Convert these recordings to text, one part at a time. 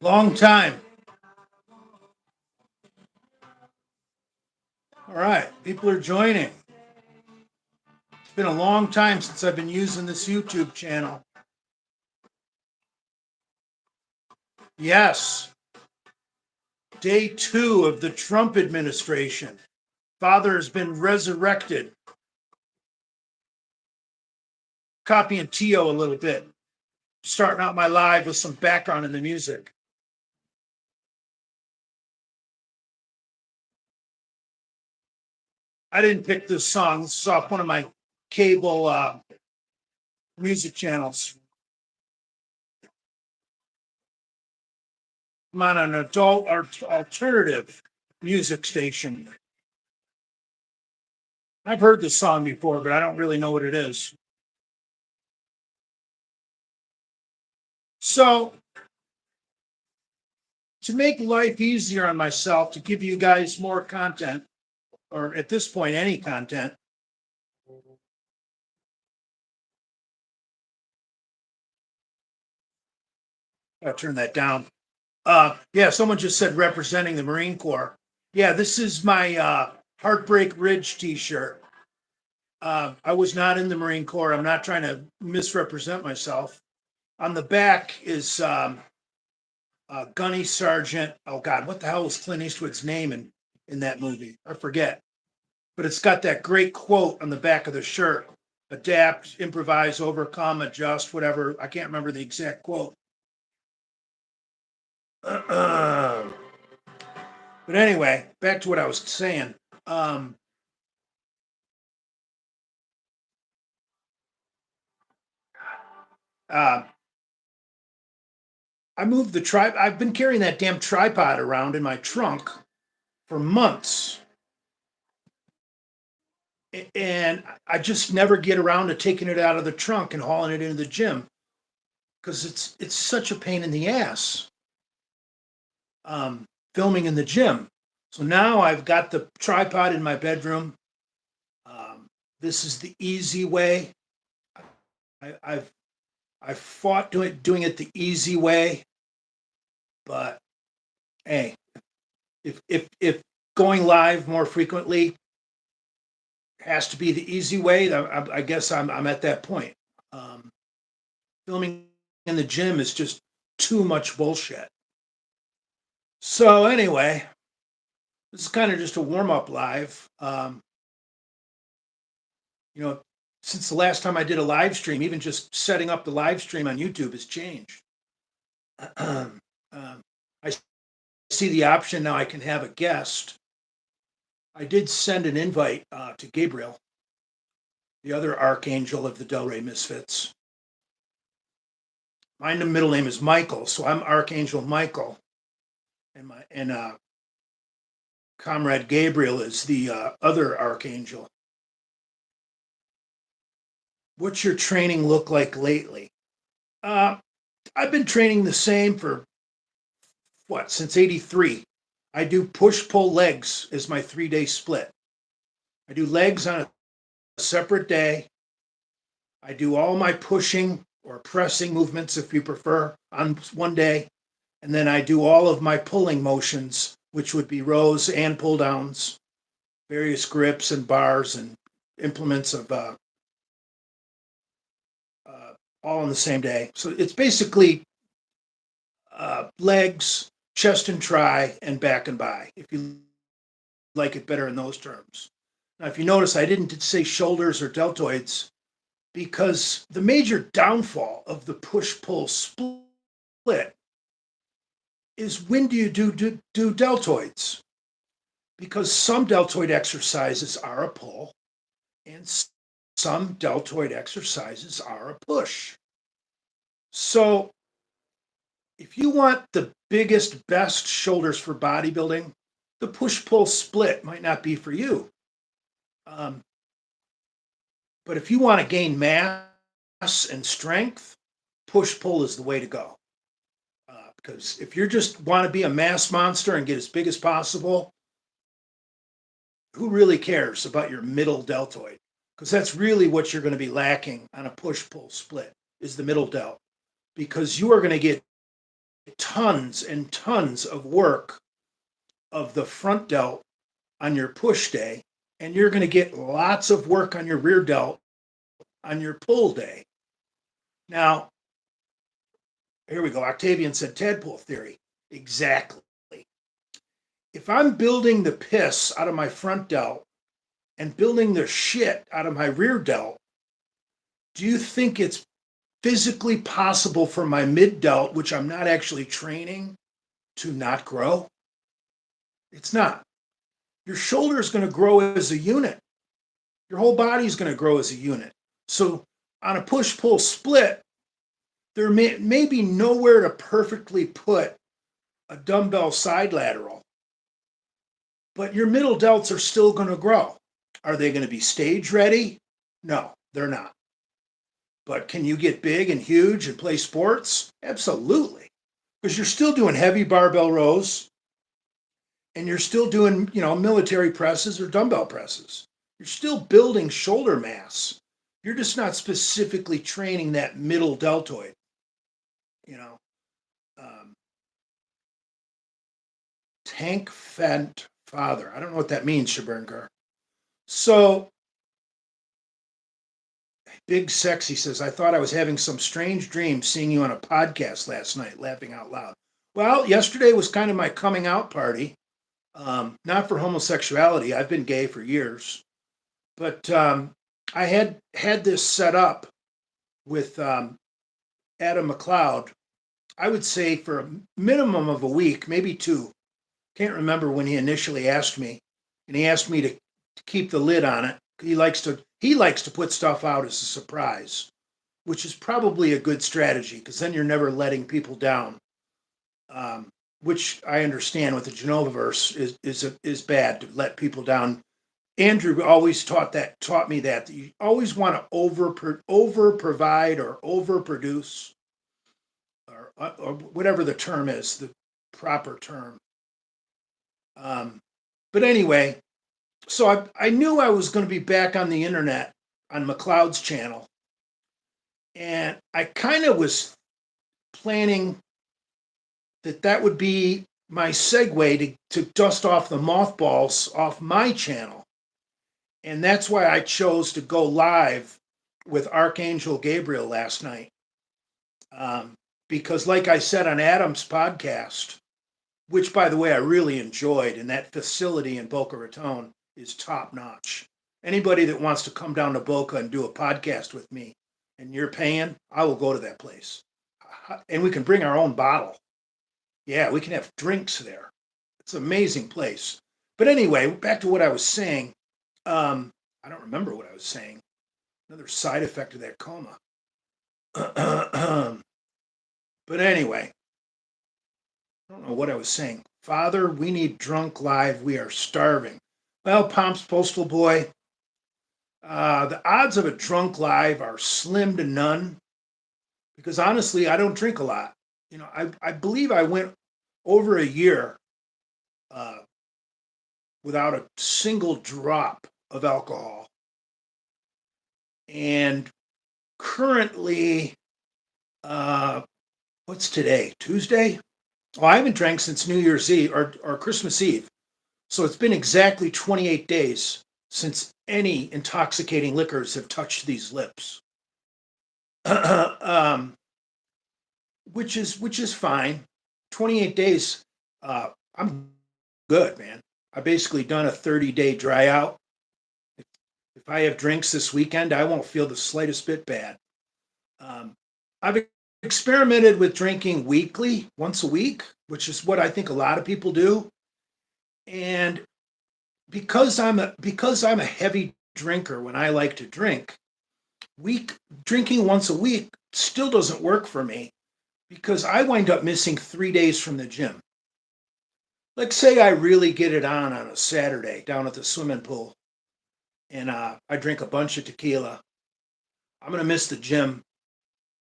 Long time. All right, people are joining. It's been a long time since I've been using this YouTube channel. Yes, day 2 of the Trump administration. Father has been resurrected. Copying Tio a little bit. Starting out my live with some background in the music. I didn't pick this song. This is off one of my cable music channels. I'm on an adult alternative music station. I've heard this song before, but I don't really know what it is. So, to make life easier on myself, to give you guys more content, or at this point, any content, I'll turn that down. Yeah, someone just said representing the Marine Corps. Yeah, this is my Heartbreak Ridge t-shirt. I was not in the Marine Corps. I'm not trying to misrepresent myself. On the back is Gunny Sergeant. Oh God, what the hell was Clint Eastwood's name in that movie? I forget. But it's got that great quote on the back of the shirt: adapt, improvise, overcome, adjust, whatever. I can't remember the exact quote. But anyway, back to what I was saying. Um, uh, I moved the tripod. I've been carrying that damn tripod around in my trunk for months. And I just never get around to taking it out of the trunk and hauling it into the gym because it's such a pain in the ass filming in the gym. So now I've got the tripod in my bedroom. This is the easy way. I've fought doing it the easy way, but hey, if going live more frequently has to be the easy way, I guess I'm at that point. Filming in the gym is just too much bullshit. So anyway, this is kind of just a warm up live. You know, since the last time I did a live stream, even just setting up the live stream on YouTube has changed. I see the option now I can have a guest. I did send an invite to Gabriel, the other archangel of the Delray Misfits. My middle name is Michael, so I'm Archangel Michael, and Comrade Gabriel is the other archangel. What's your training look like lately? I've been training the same for since '83. I do push pull legs as my 3-day split. I do legs on a separate day. I do all my pushing or pressing movements, if you prefer, on one day. And then I do all of my pulling motions, which would be rows and pull downs, various grips and bars and implements of all on the same day. So it's basically legs, chest and tri, and back and bi, if you like it better in those terms. Now, if you notice, I didn't say shoulders or deltoids because the major downfall of the push-pull split is when do you do deltoids? Because some deltoid exercises are a pull and some deltoid exercises are a push. So if you want the biggest, best shoulders for bodybuilding, the push-pull split might not be for you. But if you want to gain mass and strength, push-pull is the way to go. Because if you just want to be a mass monster and get as big as possible, who really cares about your middle deltoid? Because that's really what you're going to be lacking on a push-pull split is the middle delt. Because you are going to get tons and tons of work of the front delt on your push day, and you're going to get lots of work on your rear delt on your pull day. Now, here we go. Octavian said tadpole theory. Exactly. If I'm building the piss out of my front delt and building the shit out of my rear delt, do you think it's physically possible for my mid delt, which I'm not actually training, to not grow? It's not. Your shoulder is going to grow as a unit. Your whole body is going to grow as a unit. So on a push-pull split, there may be nowhere to perfectly put a dumbbell side lateral, but your middle delts are still going to grow. Are they going to be stage ready? No, they're not. But can you get big and huge and play sports? Absolutely. Because you're still doing heavy barbell rows and you're still doing, military presses or dumbbell presses. You're still building shoulder mass. You're just not specifically training that middle deltoid, you know. Tank fent father. I don't know what that means, Shabernker. So Big Sexy says, I thought I was having some strange dream seeing you on a podcast last night, laughing out loud. Well, yesterday was kind of my coming out party. Not for homosexuality. I've been gay for years. But I had this set up with Adam McLeod, I would say for a minimum of a week, maybe two. Can't remember when he initially asked me. And he asked me to keep the lid on it. He likes to put stuff out as a surprise, which is probably a good strategy because then you're never letting people down. Which I understand with the Genovaverse is bad to let people down. Andrew always taught me that you always want to over provide or overproduce or whatever the term is, the proper term. But anyway, so I knew I was going to be back on the internet on McLeod's channel, and I kind of was planning that would be my segue to dust off the mothballs off my channel. And that's why I chose to go live with Archangel Gabriel last night. Because like I said on Adam's podcast, which by the way I really enjoyed, and that facility in Boca Raton is top notch. Anybody that wants to come down to Boca and do a podcast with me and you're paying, I will go to that place. And we can bring our own bottle. Yeah, we can have drinks there. It's an amazing place. But anyway, back to what I was saying. I don't remember what I was saying. Another side effect of that coma. But anyway, I don't know what I was saying. Father, we need drunk live. We are starving. Well, Pomp's Postal Boy, the odds of a drunk live are slim to none because honestly, I don't drink a lot. I believe I went over a year without a single drop of alcohol. And currently, what's today? Tuesday? Well, I haven't drank since New Year's Eve or Christmas Eve. So it's been exactly 28 days since any intoxicating liquors have touched these lips. Which is fine. 28 days, I'm good, man. I've basically done a 30-day dry out. If I have drinks this weekend, I won't feel the slightest bit bad. I've experimented with drinking weekly, once a week, which is what I think a lot of people do. And because I'm a heavy drinker when I like to drink, drinking once a week still doesn't work for me because I wind up missing 3 days from the gym. Like say I really get it on a Saturday down at the swimming pool and I drink a bunch of tequila. I'm going to miss the gym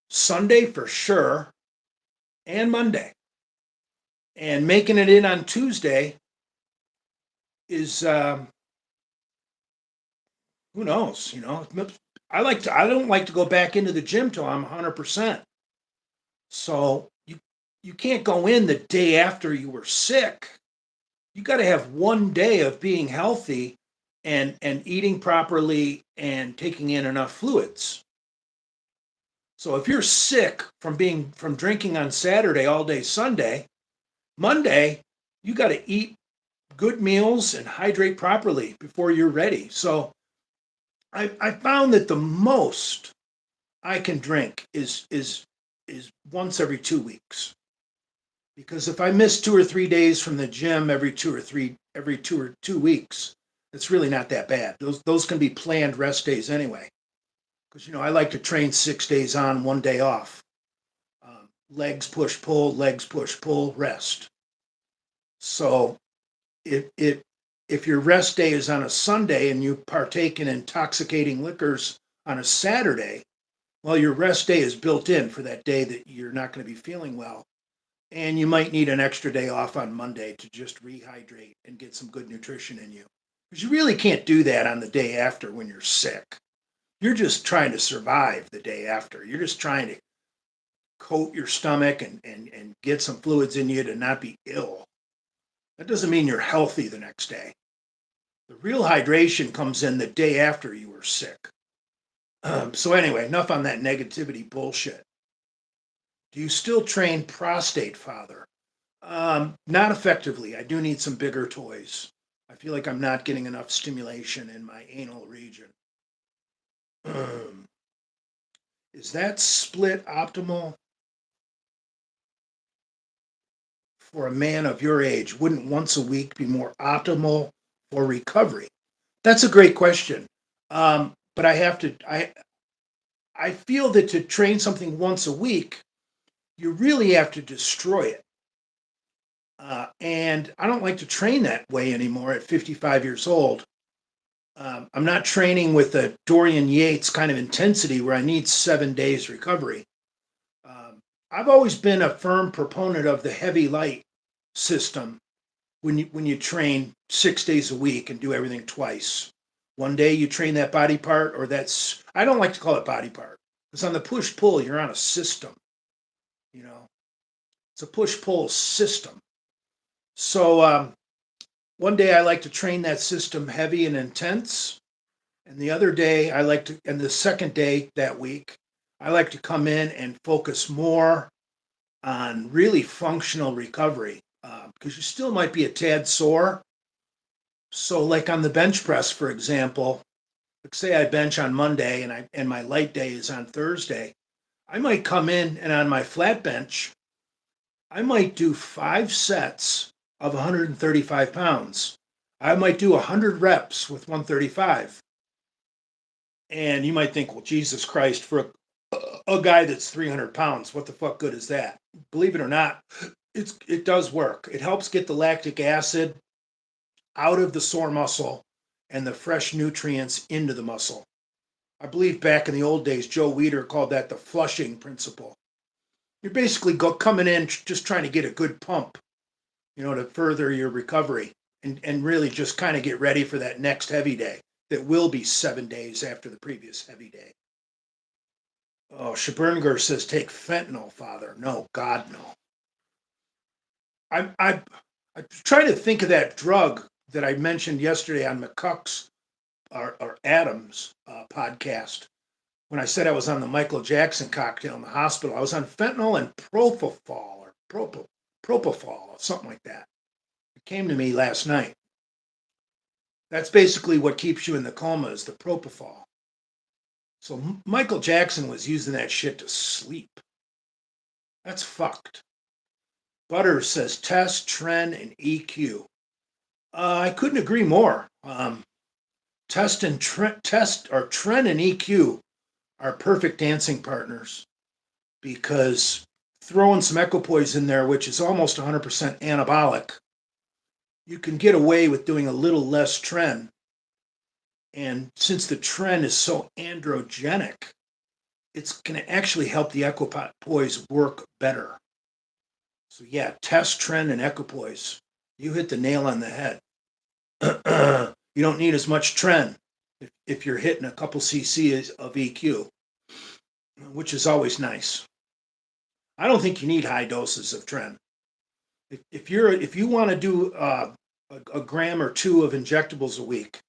Sunday for sure and Monday. And making it in on Tuesday is, who knows, I don't like to go back into the gym till I'm 100%. So you can't go in the day after you were sick. You got to have one day of being healthy and eating properly and taking in enough fluids. So if you're sick from drinking on Saturday all day Sunday, Monday you got to eat good meals and hydrate properly before you're ready. So I found that the most I can drink is once every 2 weeks. Because if I miss 2 or 3 days from the gym every 2 weeks, it's really not that bad. Those can be planned rest days anyway. Because I like to train 6 days on, one day off. Legs push pull, rest. So if your rest day is on a Sunday and you partake in intoxicating liquors on a Saturday, well, your rest day is built in for that day that you're not going to be feeling well. And you might need an extra day off on Monday to just rehydrate and get some good nutrition in you. Because you really can't do that on the day after when you're sick. You're just trying to survive the day after. You're just trying to coat your stomach and get some fluids in you to not be ill. That doesn't mean you're healthy the next day. The real hydration comes in the day after you were sick. So anyway, enough on that negativity bullshit. Do you still train prostate, Father? Not effectively. I do need some bigger toys. I feel like I'm not getting enough stimulation in my anal region. Is that split optimal for a man of your age? Wouldn't once a week be more optimal for recovery? That's a great question. But I feel that to train something once a week, you really have to destroy it. And I don't like to train that way anymore at 55 years old. I'm not training with a Dorian Yates kind of intensity where I need 7 days recovery. I've always been a firm proponent of the heavy light system when you train 6 days a week and do everything twice. One day you train that body part, I don't like to call it body part, because on the push pull you're on a system. It's a push pull system. So one day I like to train that system heavy and intense, and the other day and the second day that week, I like to come in and focus more on really functional recovery, because you still might be a tad sore. So like on the bench press, for example, like say I bench on Monday and my light day is on Thursday, I might come in and on my flat bench, I might do 5 sets of 135 pounds. I might do 100 reps with 135. And you might think, well, Jesus Christ, for a guy that's 300 pounds, what the fuck good is that? Believe it or not, it does work. It helps get the lactic acid out of the sore muscle and the fresh nutrients into the muscle. I believe back in the old days, Joe Weider called that the flushing principle. You're basically coming in just trying to get a good pump, to further your recovery and really just kind of get ready for that next heavy day that will be 7 days after the previous heavy day. Oh, Shabernger says, take fentanyl, Father. No, God, no. I'm trying to think of that drug that I mentioned yesterday on McCuck's or Adams podcast. When I said I was on the Michael Jackson cocktail in the hospital, I was on fentanyl and propofol, something like that. It came to me last night. That's basically what keeps you in the coma is the propofol. So Michael Jackson was using that shit to sleep. That's fucked. Butters says test, trend, and EQ. I couldn't agree more. Test and trend and EQ are perfect dancing partners, because throwing some equipoise in there, which is almost 100% anabolic, you can get away with doing a little less trend. And since the trend is so androgenic, it's going to actually help the equipoise work better. So yeah, test, trend, and equipoise. You hit the nail on the head. You don't need as much trend if you're hitting a couple cc's of EQ, which is always nice. I don't think you need high doses of tren. If you want to do a gram or two of injectables a week,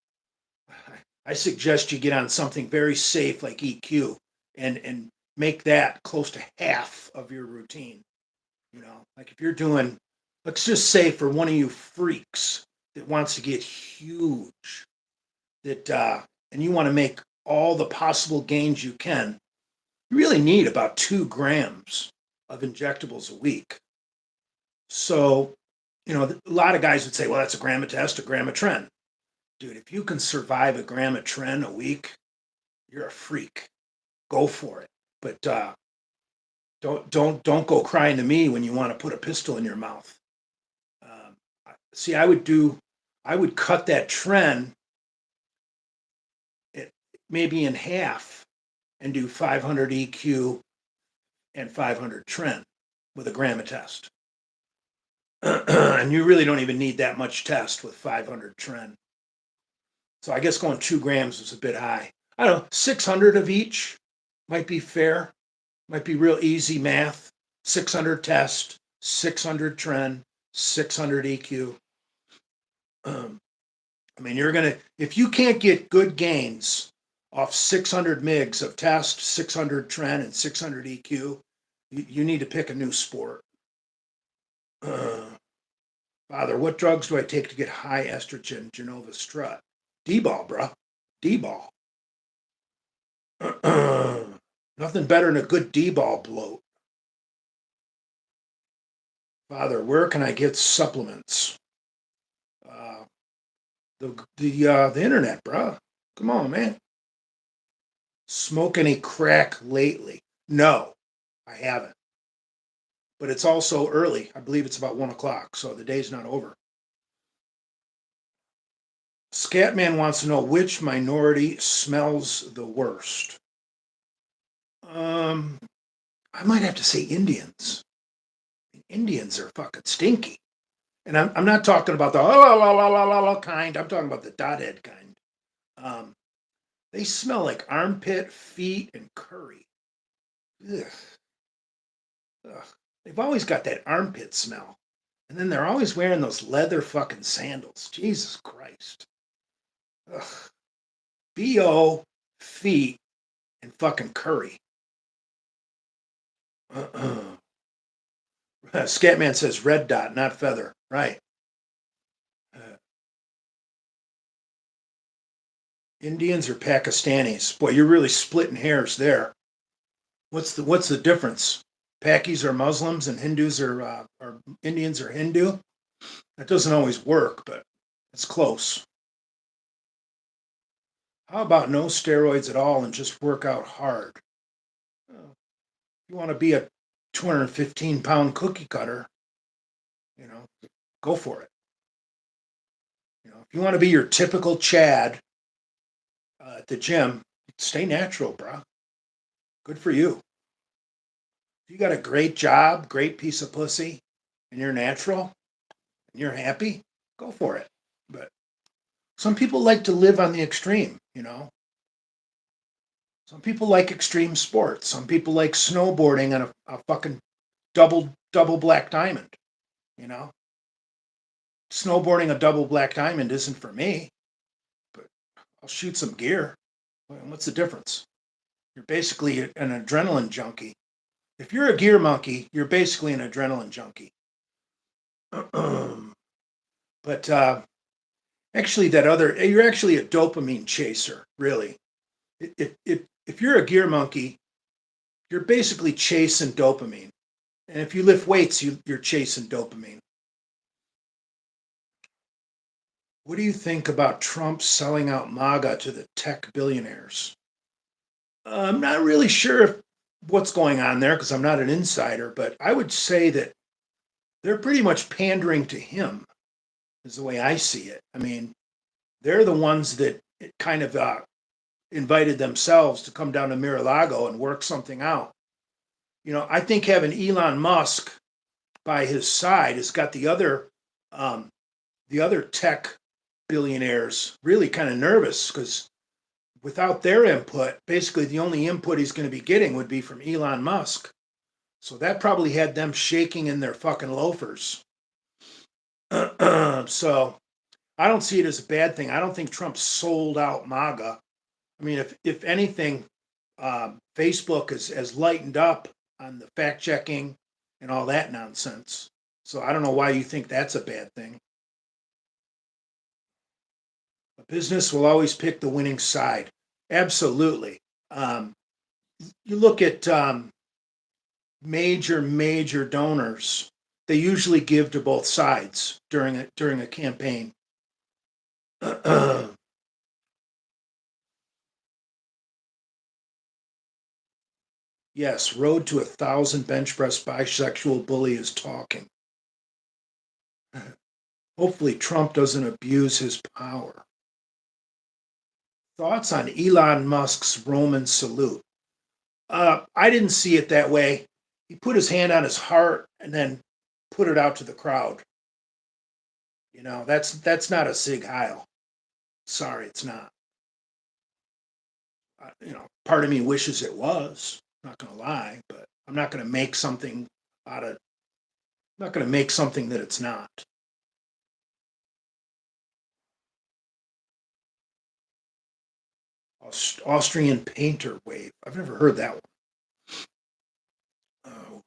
I suggest you get on something very safe like EQ and make that close to half of your routine. Like if you're doing, let's just say for one of you freaks that wants to get huge, that and you want to make all the possible gains you can, you really need about 2 grams of injectables a week. So, a lot of guys would say, well, that's a gram of test, a gram of tren. Dude, if you can survive a gram of tren a week, you're a freak. Go for it. But don't go crying to me when you want to put a pistol in your mouth. See, I would cut that tren maybe in half and do 500 EQ and 500 tren with a gram of test. And you really don't even need that much test with 500 tren. So I guess going 2 grams is a bit high. I don't know, 600 of each might be fair. Might be real easy math. 600 test, 600 tren, 600 EQ. If you can't get good gains off 600 MIGs of test, 600 tren, and 600 EQ, you need to pick a new sport. Father, what drugs do I take to get high estrogen Genova strut? D-ball, bro. D-ball. Nothing better than a good D-ball bloat. Father, where can I get supplements? The internet, bro. Come on, man. Smoke any crack lately? No, I haven't. But it's also early. I believe it's about 1 o'clock, so the day's not over. Scatman wants to know which minority smells the worst. I might have to say Indians. Indians are fucking stinky. And I'm not talking about the kind. I'm talking about the dothead kind. They smell like armpit, feet, and curry. Ugh. Ugh. They've always got that armpit smell. And then they're always wearing those leather fucking sandals. Jesus Christ. Ugh. B.O., feet, and fucking curry. Scatman says red dot, not feather. Right. Indians or Pakistanis? Boy, you're really splitting hairs there. What's the difference? Pakis are Muslims and Hindus are Indians are Hindu. That doesn't always work, but it's close. How about no steroids at all and just work out hard? You want to be a 215-pound cookie cutter, go for it. If you want to be your typical Chad at the gym, stay natural, bro. Good for you. If you got a great job, great piece of pussy, and you're natural, and you're happy, go for it. But some people like to live on the extreme, Some people like extreme sports. Some people like snowboarding on a fucking double black diamond, Snowboarding a double black diamond isn't for me, but I'll shoot some gear. What's the difference? You're basically an adrenaline junkie. If you're a gear monkey, you're basically an adrenaline junkie. But actually, you're actually a dopamine chaser, really. If you're a gear monkey, you're basically chasing dopamine. And if you lift weights, you're chasing dopamine. What do you think about Trump selling out MAGA to the tech billionaires? I'm not really sure what's going on there because I'm not an insider, but I would say that they're pretty much pandering to him, is the way I see it. I mean, they're the ones that kind of invited themselves to come down to Mar-a-Lago and work something out. I think having Elon Musk by his side has got the other tech billionaires really kind of nervous because without their input, basically the only input he's going to be getting would be from Elon Musk. So that probably had them shaking in their fucking loafers. So I don't see it as a bad thing. I don't think Trump sold out MAGA. I mean, if anything, Facebook has lightened up on the fact checking and all that nonsense. So I don't know why you think that's a bad thing. A business will always pick the winning side. Absolutely. Um, you look at major donors; they usually give to both sides during a campaign. Yes, road to 1,000 bench press bisexual bully is talking. Hopefully, Trump doesn't abuse his power. Thoughts on Elon Musk's Roman salute? I didn't see it that way. He put his hand on his heart and then put it out to the crowd. That's not a Sig Heil. Sorry, it's not. Part of me wishes it was. I'm not gonna lie, but I'm not gonna make something out of. I'm not gonna make something that it's not. Austrian painter wave. I've never heard that one. Oh,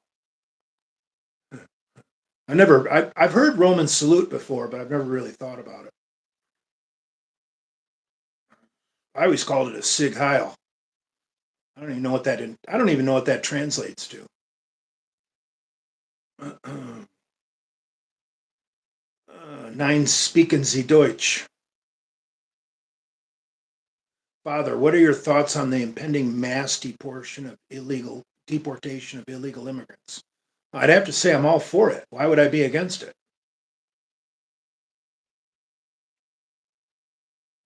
I've heard Roman salute before, but I've never really thought about it. I always called it a Sig Heil. I don't even know what that translates to. Nein speaken Sie Deutsch. Father, what are your thoughts on the impending mass deportation of illegal immigrants? I'd have to say I'm all for it. Why would I be against it?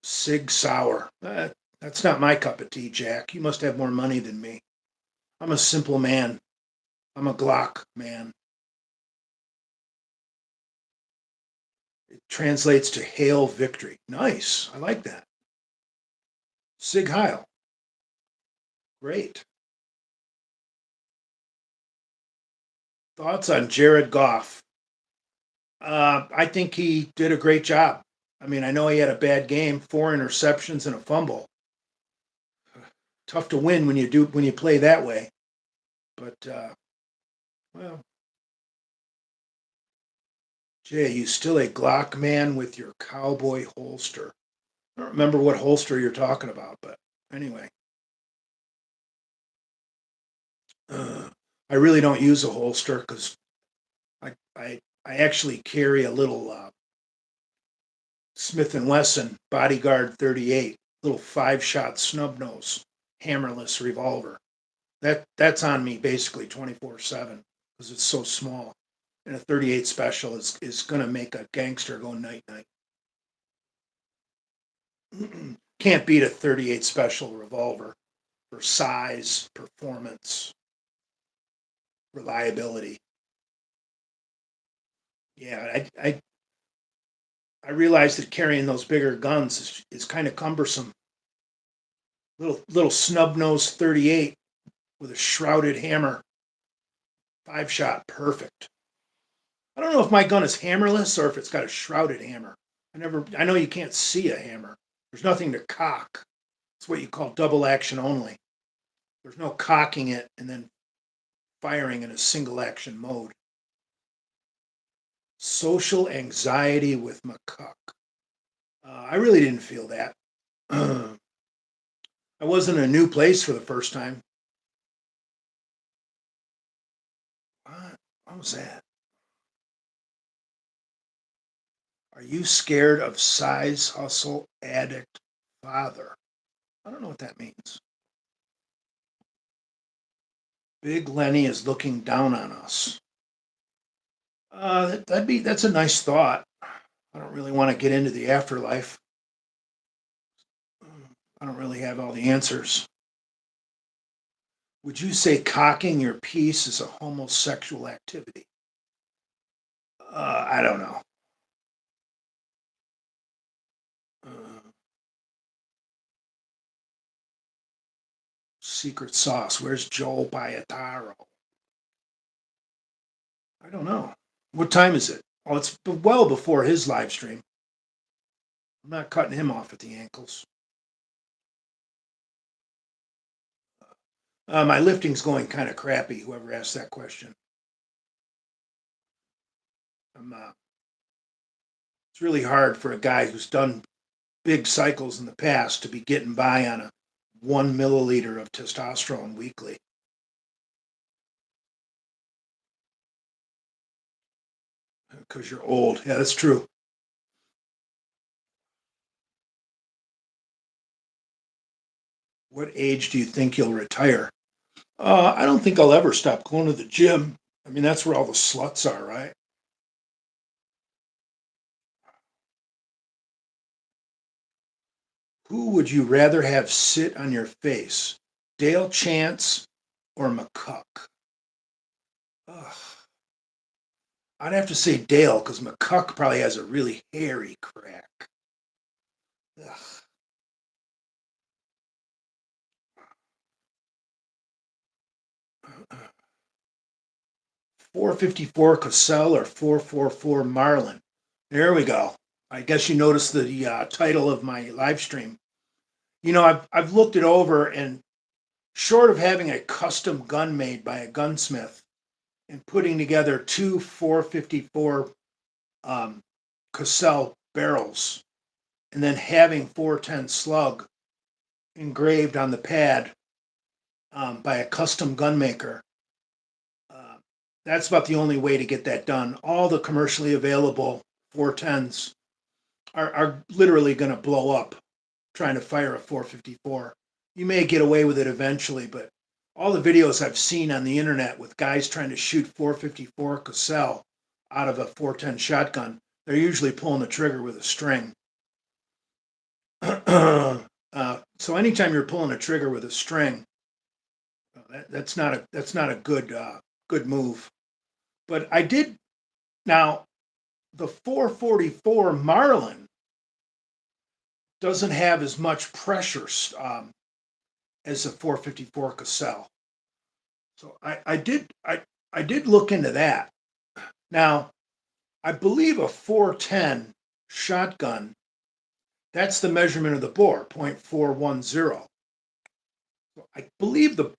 Sig Sauer. That's not my cup of tea, Jack. You must have more money than me. I'm a simple man. I'm a Glock man. It translates to hail victory. Nice. I like that. Sig Heil. Great. Thoughts on Jared Goff? I think he did a great job. I mean, I know he had a bad game, 4 interceptions and a fumble. Tough to win when you play that way. But well, Jay, you still a Glock man with your cowboy holster. I don't remember what holster you're talking about, but anyway, I really don't use a holster because I actually carry a little Smith and Wesson Bodyguard 38, little 5-shot snub nose hammerless revolver. That's on me basically 24/7 because it's so small. And a 38 special is going to make a gangster go night night. Can't beat a 38 special revolver for size, performance, reliability. Yeah, I realize that carrying those bigger guns is kind of cumbersome. Little snub nose 38 with a shrouded hammer, 5-shot, perfect. I don't know if my gun is hammerless or if it's got a shrouded hammer. I know you can't see a hammer. There's nothing to cock. It's what you call double action only. There's no cocking it and then firing in a single action mode. Social anxiety with McCuck. I really didn't feel that. I was in a new place for the first time. What was that? Are you scared of size hustle addict father? I don't know what that means. Big Lenny is looking down on us. That's a nice thought. I don't really want to get into the afterlife. I don't really have all the answers. Would you say cocking your piece is a homosexual activity? I don't know. Uh, Secret sauce. Where's Joe Bayataro? I don't know. What time is it? Oh, it's well before his live stream. I'm not cutting him off at the ankles. My lifting's going kind of crappy. Whoever asked that question, I'm, it's really hard for a guy who's done big cycles in the past to be getting by on a 1 milliliter of testosterone weekly. Because you're old. Yeah, that's true. What age do you think you'll retire? I don't think I'll ever stop going to the gym. I mean, that's where all the sluts are, right? Who would you rather have sit on your face? Dale Chance or McCuck? Ugh. I'd have to say Dale because McCuck probably has a really hairy crack. Ugh. 454 Cassell or 444 Marlin? There we go. I guess you noticed the title of my live stream. You know, I've looked it over, and short of having a custom gun made by a gunsmith and putting together two 454 um, Cassell barrels and then having 410 slug engraved on the pad by a custom gun maker. That's about the only way to get that done. All the commercially available 410s are literally going to blow up trying to fire a 454. You may get away with it eventually, but all the videos I've seen on the internet with guys trying to shoot 454 Cassell out of a 410 shotgun, they're usually pulling the trigger with a string. So anytime you're pulling a trigger with a string, that's not a good move. But I did now the 444 Marlin doesn't have as much pressure as a 454 Cassell. So I did look into that. Now I believe a 410 shotgun, that's the measurement of the bore, 0.410. I believe the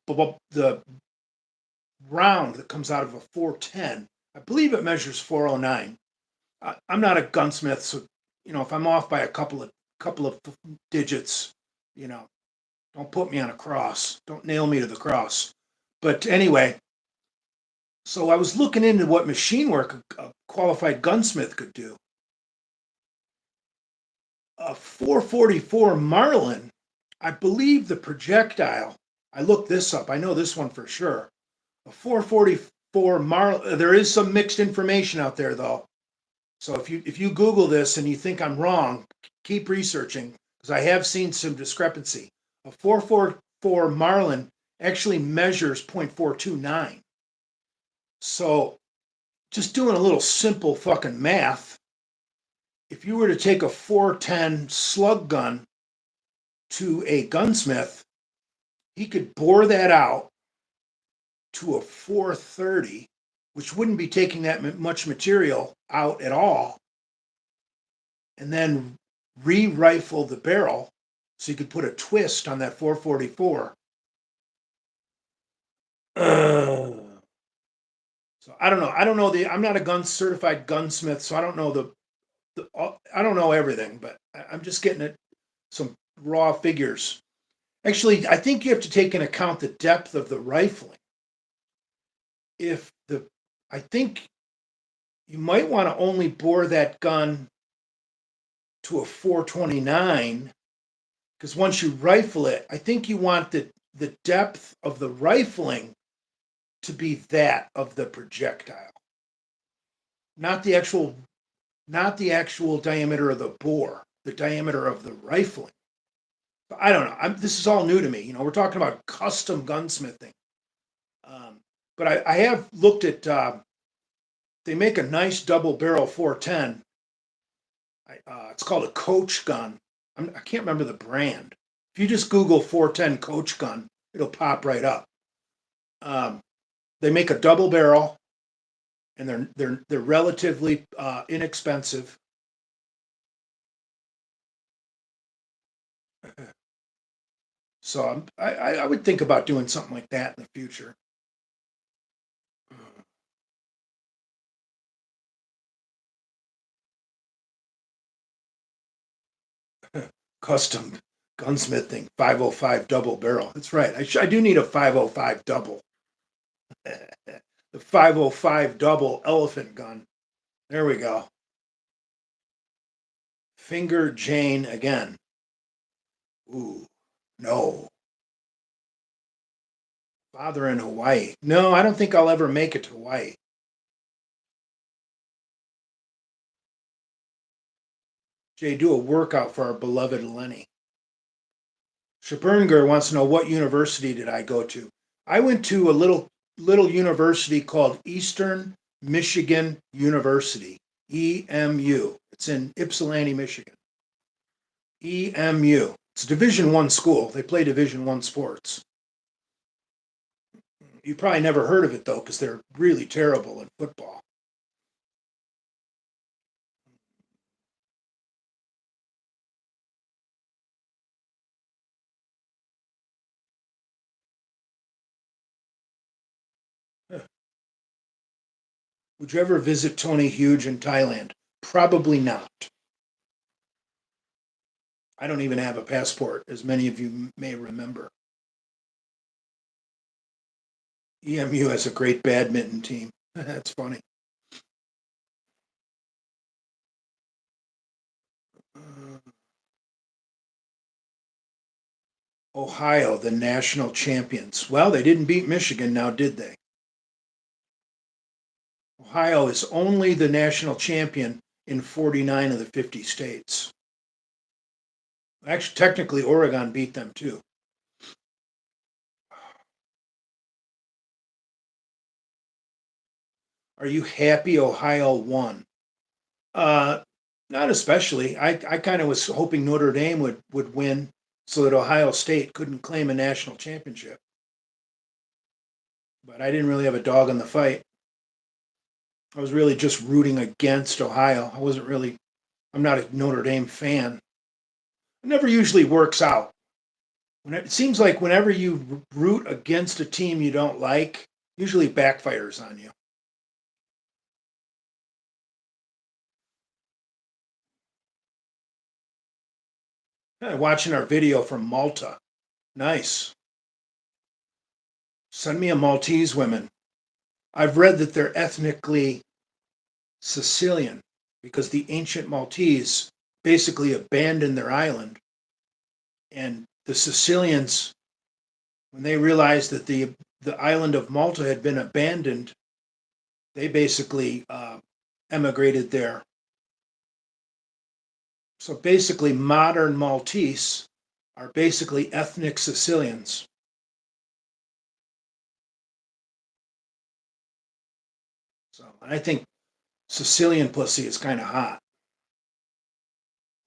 round that comes out of a 410, I believe it measures 409. I'm not a gunsmith, so if I'm off by a couple of digits, you know, don't put me on a cross. Don't nail me to the cross. But anyway, so I was looking into what machine work a qualified gunsmith could do. A 444 Marlin, I believe the projectile, I looked this up, I know this one for sure. A 444 Marlin, there is some mixed information out there though. So if you Google this and you think I'm wrong, keep researching because I have seen some discrepancy. A 444 Marlin actually measures 0.429. So just doing a little simple fucking math, if you were to take a 410 slug gun to a gunsmith, he could bore that out to a 430, which wouldn't be taking that much material out at all, and then re-rifle the barrel so you could put a twist on that 444. So I don't know. I'm not a gun certified gunsmith, so I don't know I don't know everything, but I'm just getting at some raw figures. Actually, I think you have to take into account the depth of the rifling. If the I think you might want to only bore that gun to a 429 because once you rifle it, I think you want the depth of the rifling to be that of the projectile, not the actual diameter of the bore, the diameter of the rifling. I don't know. This is all new to me. We're talking about custom gunsmithing. But I have looked at. They make a nice double barrel 410. It's called a Coach gun. I can't remember the brand. If you just Google 410 Coach gun, it'll pop right up. They make a double barrel. and they're relatively inexpensive. So I would think about doing something like that in the future. Custom gunsmithing 505 double barrel. That's right. I do need a 505 double. The 505 double elephant gun. There we go. Finger Jane again. Ooh, no. Father in Hawaii. No, I don't think I'll ever make it to Hawaii. Jay, do a workout for our beloved Lenny. Shaburnger wants to know what university did I go to. I went to a little university called Eastern Michigan University, EMU. It's in Ypsilanti, Michigan. EMU. It's a Division One school. They play Division One sports. You probably never heard of it though, because they're really terrible in football. Would you ever visit Tony Huge in Thailand? Probably not. I don't even have a passport, as many of you may remember. EMU has a great badminton team. That's funny. Ohio, the national champions. Well, they didn't beat Michigan now, did they? Ohio is only the national champion in 49 of the 50 states. Actually, technically, Oregon beat them too. Are you happy Ohio won? Uh, Not especially. I kind of was hoping Notre Dame would win so that Ohio State couldn't claim a national championship. But I didn't really have a dog in the fight. I was really just rooting against Ohio. I'm not a Notre Dame fan. It never usually works out. It seems like whenever you root against a team you don't like, usually backfires on you. Watching our video from Malta. Nice. Send me a Maltese women. I've read that they're ethnically Sicilian because the ancient Maltese basically abandoned their island. And the Sicilians, when they realized that the island of Malta had been abandoned, they basically emigrated there. So basically, modern Maltese are basically ethnic Sicilians. So I think Sicilian pussy is kind of hot.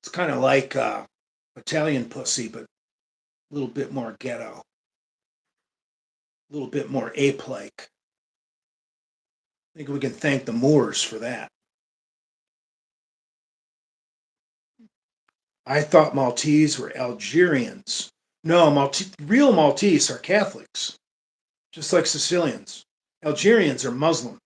It's kind of like Italian pussy, but a little bit more ghetto, a little bit more ape-like. I think we can thank the Moors for that. I thought Maltese were Algerians. No, real Maltese are Catholics, just like Sicilians. Algerians are Muslim.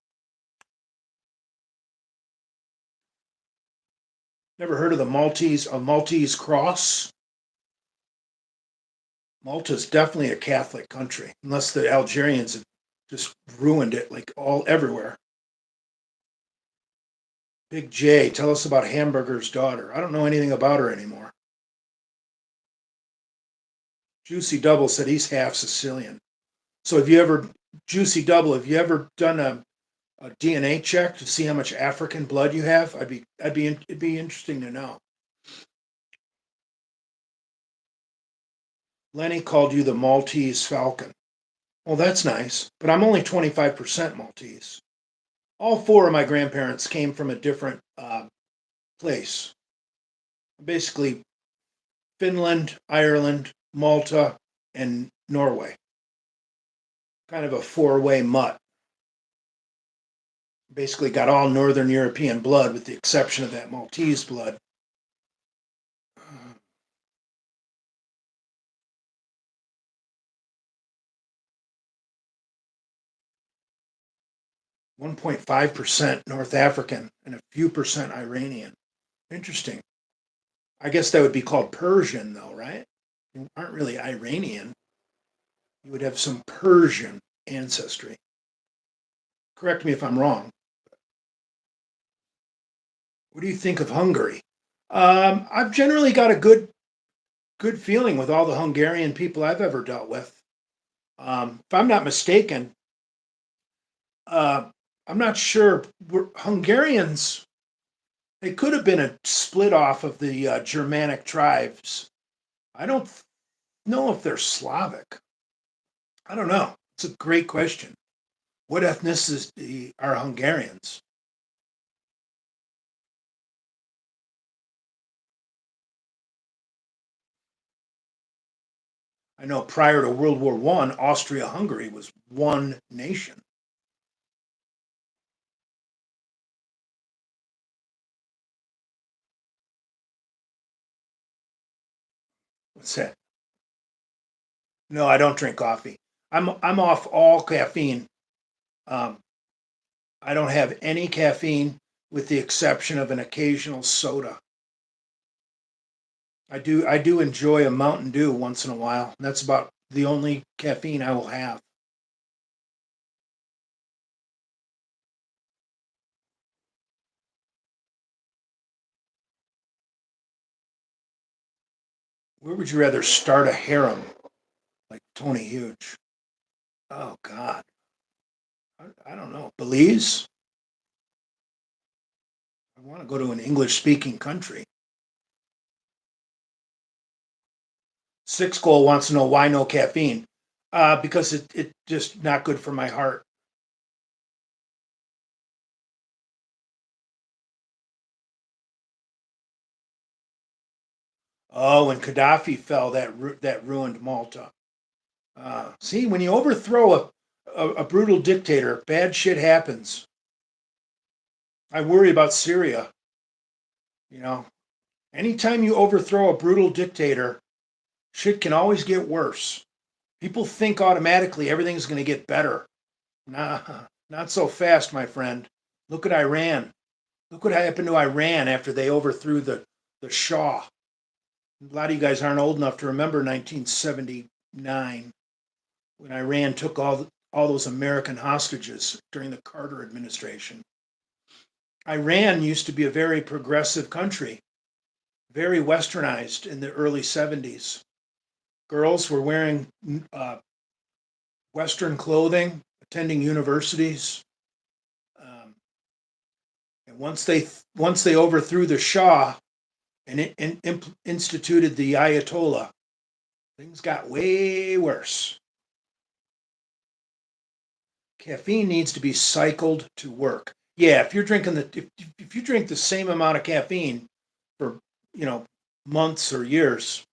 Never heard of a Maltese cross? Malta's definitely a Catholic country, unless the Algerians have just ruined it like all everywhere. Big J, tell us about Hamburger's daughter. I don't know anything about her anymore. Juicy Double said he's half Sicilian. So Juicy Double, have you ever done a DNA check to see how much African blood you have? It'd be interesting to know. Lenny called you the Maltese Falcon. Well, that's nice, but I'm only 25% Maltese. All four of my grandparents came from a different place. Basically, Finland, Ireland, Malta, and Norway. Kind of a four-way mutt. Basically got all Northern European blood with the exception of that Maltese blood. 1.5% North African and a few percent Iranian. Interesting. I guess that would be called Persian, though, right? You aren't really Iranian. You would have some Persian ancestry. Correct me if I'm wrong. What do you think of Hungary? I've generally got a good feeling with all the Hungarian people I've ever dealt with. If I'm not mistaken, uh, I'm not sure. Hungarians, they could have been a split off of the Germanic tribes. I don't know if they're Slavic. I don't know. It's a great question. What ethnicity are Hungarians? I know prior to World War One, Austria-Hungary was one nation. What's that? No, I don't drink coffee. I'm off all caffeine. Um, I don't have any caffeine with the exception of an occasional soda. I do enjoy a Mountain Dew once in a while. That's about the only caffeine I will have. Where would you rather start a harem like Tony Huge? Oh God, I don't know. Belize? I want to go to an English speaking country. Six Goal wants to know why no caffeine. Because it just not good for my heart. Oh, when Gaddafi fell, that ruined Malta. See, when you overthrow a brutal dictator, bad shit happens. I worry about Syria. You know, anytime you overthrow a brutal dictator, shit can always get worse. People think automatically everything's going to get better. Nah, not so fast, my friend. Look at Iran. Look what happened to Iran after they overthrew the Shah. A lot of you guys aren't old enough to remember 1979 when Iran took all those American hostages during the Carter administration. Iran used to be a very progressive country, very westernized in the early 70s. Girls were wearing Western clothing, attending universities. Um, and once they overthrew the Shah and instituted the Ayatollah, things got way worse. Caffeine needs to be cycled to work. Yeah, if you drink the same amount of caffeine for you know months or years,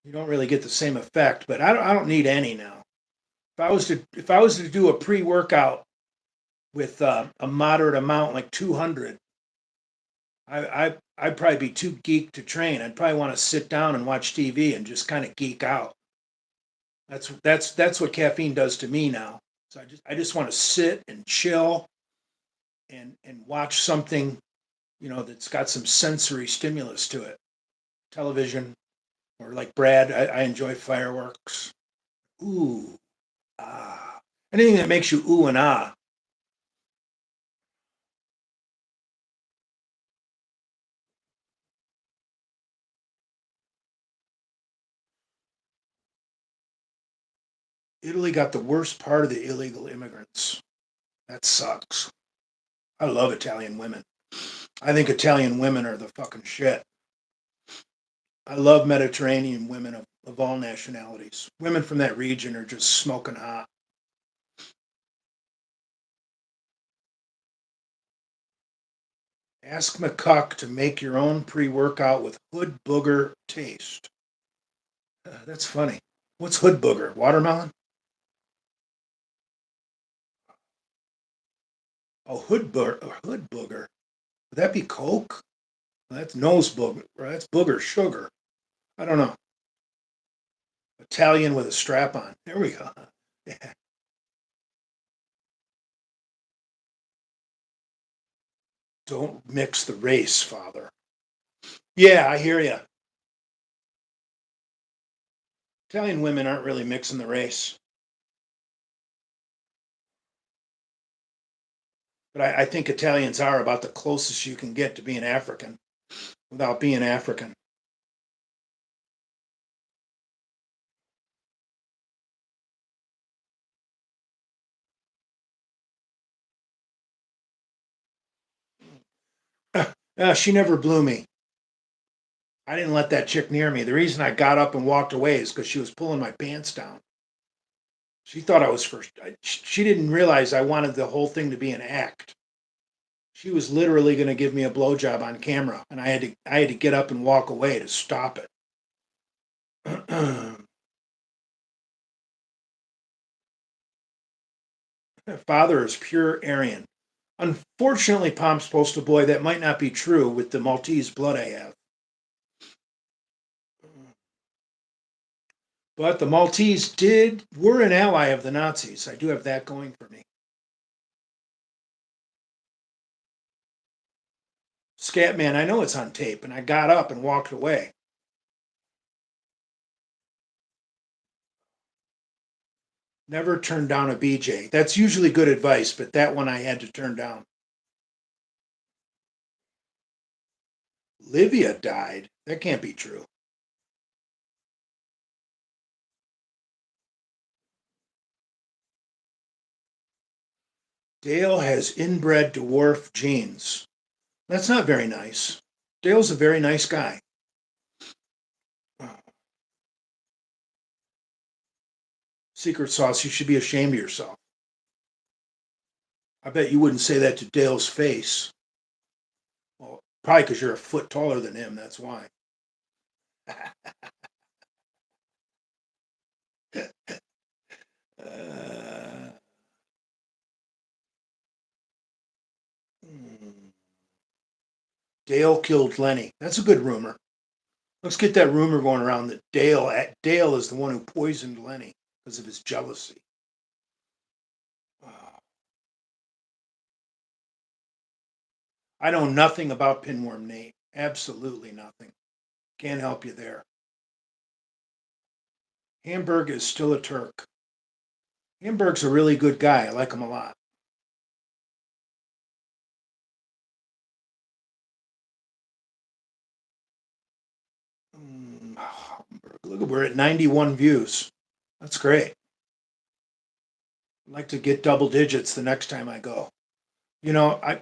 you don't really get the same effect. But I don't need any now. If I was to do a pre workout with a moderate amount like 200, I'd probably be too geek to train. I'd probably want to sit down and watch TV and just kind of geek out. That's what caffeine does to me now. So I just want to sit and chill and watch something that's got some sensory stimulus to it. Television or like Brad, I enjoy fireworks. Ooh, ah, anything that makes you ooh and ah. Italy got the worst part of the illegal immigrants. That sucks. I love Italian women. I think Italian women are the fucking shit. I love Mediterranean women of all nationalities. Women from that region are just smoking hot. Ask McCuck to make your own pre workout with hood booger taste. That's funny. What's hood booger? Watermelon? Oh, hood booger. Would that be coke? That's nose booger. That's booger sugar. I don't know. Italian with a strap on. There we go. Yeah. Don't mix the race, Father. Yeah, I hear you. Italian women aren't really mixing the race, but I think Italians are about the closest you can get to being African without being African. She never blew me. I didn't let that chick near me. The reason I got up and walked away is because she was pulling my pants down. She thought I was first. She didn't realize I wanted the whole thing to be an act. She was literally going to give me a blowjob on camera, and I had to get up and walk away to stop it. Father is pure Aryan. Unfortunately, Pom's postal boy, that might not be true with the Maltese blood I have. But the Maltese were an ally of the Nazis. I do have that going for me. Scatman, I know it's on tape, and I got up and walked away. Never turn down a BJ. That's usually good advice, but that one I had to turn down. Livia died. That can't be true. Dale has inbred dwarf genes. That's not very nice. Dale's a very nice guy. Secret sauce, you should be ashamed of yourself. I bet you wouldn't say that to Dale's face. Well, probably because you're a foot taller than him. That's why. uh, hmm. Dale killed Lenny. That's a good rumor. Let's get that rumor going around that Dale is the one who poisoned Lenny because of his jealousy. Uh, I know nothing about Pinworm Nate. Absolutely nothing. Can't help you there. Hamburg is still a Turk. Hamburg's a really good guy. I like him a lot. Hamburg. Look, we're at 91 views. That's great. I'd like to get double digits the next time I go. I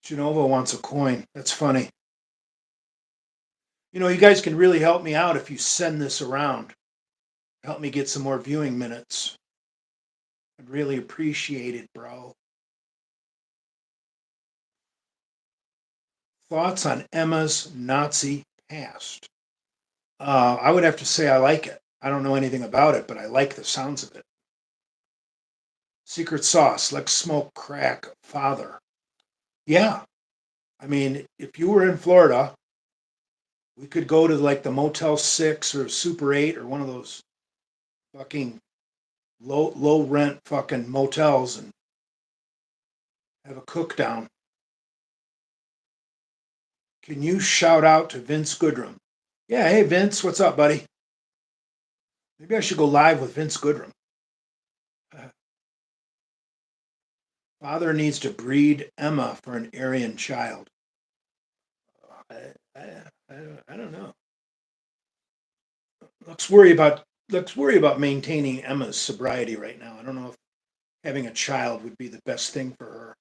Genova wants a coin. That's funny. You guys can really help me out if you send this around. Help me get some more viewing minutes. I'd really appreciate it, bro. Thoughts on Emma's Nazi past? I would have to say I like it. I don't know anything about it, but I like the sounds of it. Secret sauce, like smoke crack, father. Yeah. I mean, if you were in Florida, we could go to like the Motel 6 or Super 8 or one of those fucking low rent fucking motels and have a cook down. Can you shout out to Vince Goodrum? Yeah, hey Vince, what's up, buddy? Maybe I should go live with Vince Goodrum. Father needs to breed Emma for an Aryan child. I, I, I don't know. Let's worry about maintaining Emma's sobriety right now. I don't know if having a child would be the best thing for her.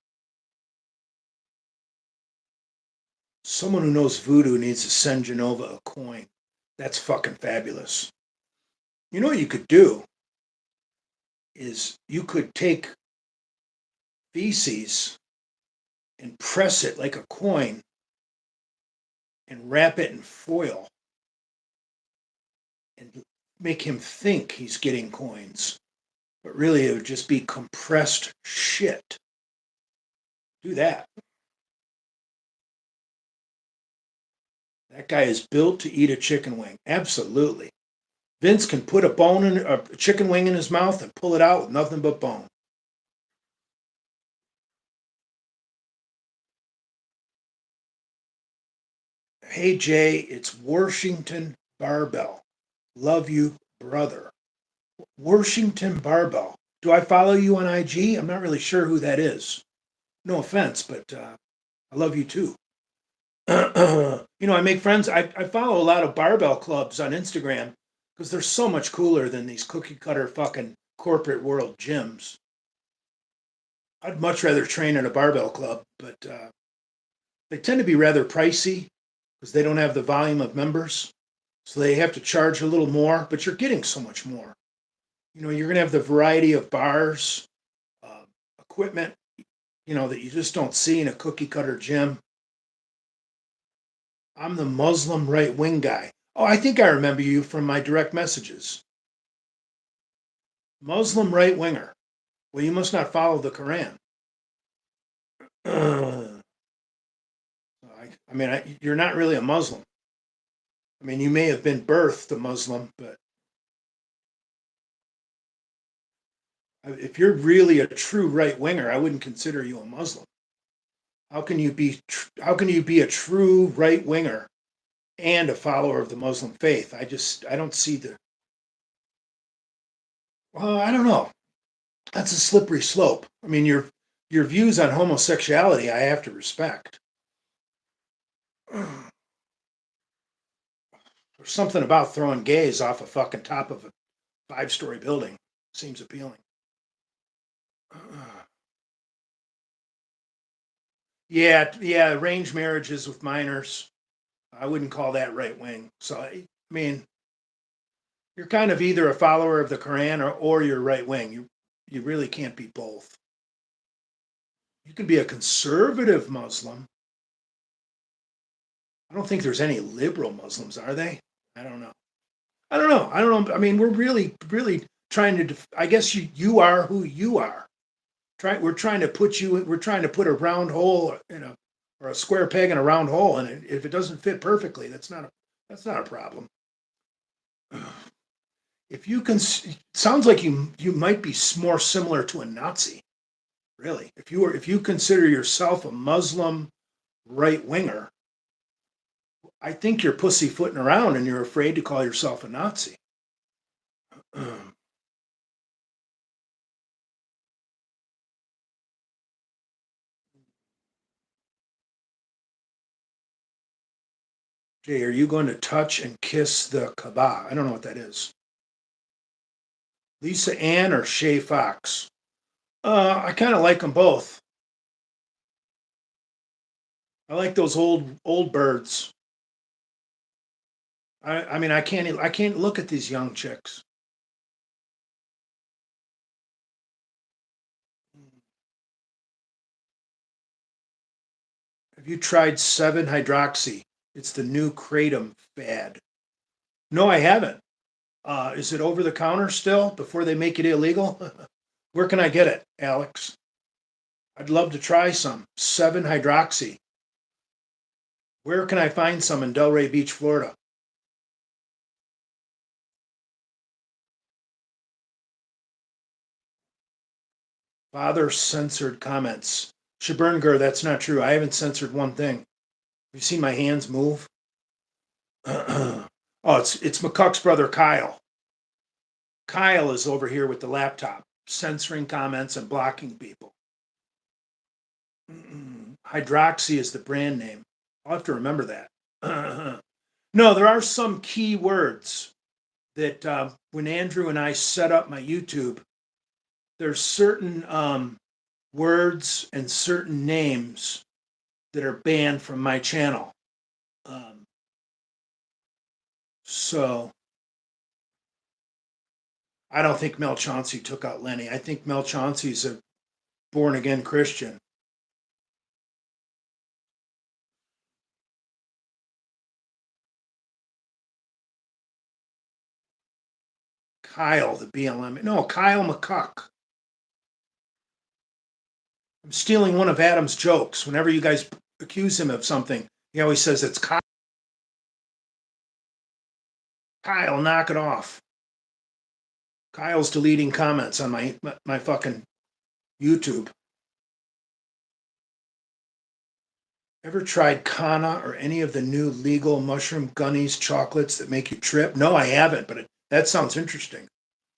Someone who knows voodoo needs to send Genova a coin. That's fucking fabulous. You know what you could do is you could take feces and press it like a coin and wrap it in foil and make him think he's getting coins. but really it would just be compressed shit. Do that. That guy is built to eat a chicken wing. Absolutely. Vince can put a chicken wing in his mouth and pull it out with nothing but bone. Hey Jay, it's Washington Barbell. Love you, brother. Washington Barbell. Do I follow you on IG? I'm not really sure who that is. No offense, but I love you too. I make friends. I follow a lot of barbell clubs on Instagram because they're so much cooler than these cookie cutter fucking corporate world gyms. I'd much rather train in a barbell club, but they tend to be rather pricey because they don't have the volume of members. So they have to charge a little more, but you're getting so much more. You're going to have the variety of bars, uh, equipment, that you just don't see in a cookie cutter gym. I'm the Muslim right wing guy. Oh, I think I remember you from my direct messages. Muslim right winger. Well, you must not follow the Quran. You're not really a Muslim. I mean, you may have been birthed a Muslim, but if you're really a true right winger, I wouldn't consider you a Muslim. How can you be? How can you be a true right winger and a follower of the Muslim faith? I don't see the. Well, I don't know. That's a slippery slope. I mean, your views on homosexuality, I have to respect. There's something about throwing gays off a fucking top of a 5-story building. Seems appealing. Yeah, arranged marriages with minors. I wouldn't call that right wing. So I mean, you're kind of either a follower of the Quran or you're right wing. You really can't be both. You can be a conservative Muslim. I don't think there's any liberal Muslims, are they? I don't know. I don't know. I mean, we're really trying to. I guess you are who you are. We're trying to put you. We're trying to put a round hole in a or a square peg in a round hole, and if it doesn't fit perfectly, that's not a problem. If you can, sounds like you might be more similar to a Nazi. Really, if you consider yourself a Muslim right winger, I think you're pussyfooting around and you're afraid to call yourself a Nazi. Jay, are you going to touch and kiss the Kaaba? I don't know what that is. Lisa Ann or Shay Fox? I kind of like them both. I like those old birds. I mean, I can't look at these young chicks. Have you tried 7-hydroxy? It's the new kratom fad. No, I haven't. Is it over the counter still before they make it illegal? Where can I get it, Alex? I'd love to try some 7-hydroxy. Where can I find some in Delray Beach, Florida? Father censored comments. Shaburngur, that's not true. I haven't censored one thing. Have you seen my hands move? Oh, it's McCuck's brother Kyle. Kyle is over here with the laptop, censoring comments and blocking people. Hydroxy is the brand name. I'll have to remember that. No, there are some key words that when Andrew and I set up my YouTube, there's certain words and certain names that are banned from my channel. Um, so I don't think Mel Chauncey took out Lenny. I think Mel Chauncey's a born again Christian. Kyle, the BLM. No, Kyle McCuck. I'm stealing one of Adam's jokes. Whenever you guys accuse him of something, he always says it's Kyle. Kyle, knock it off. Kyle's deleting comments on my fucking YouTube. Ever tried Kana or any of the new legal mushroom gummies chocolates that make you trip? No, I haven't, but that sounds interesting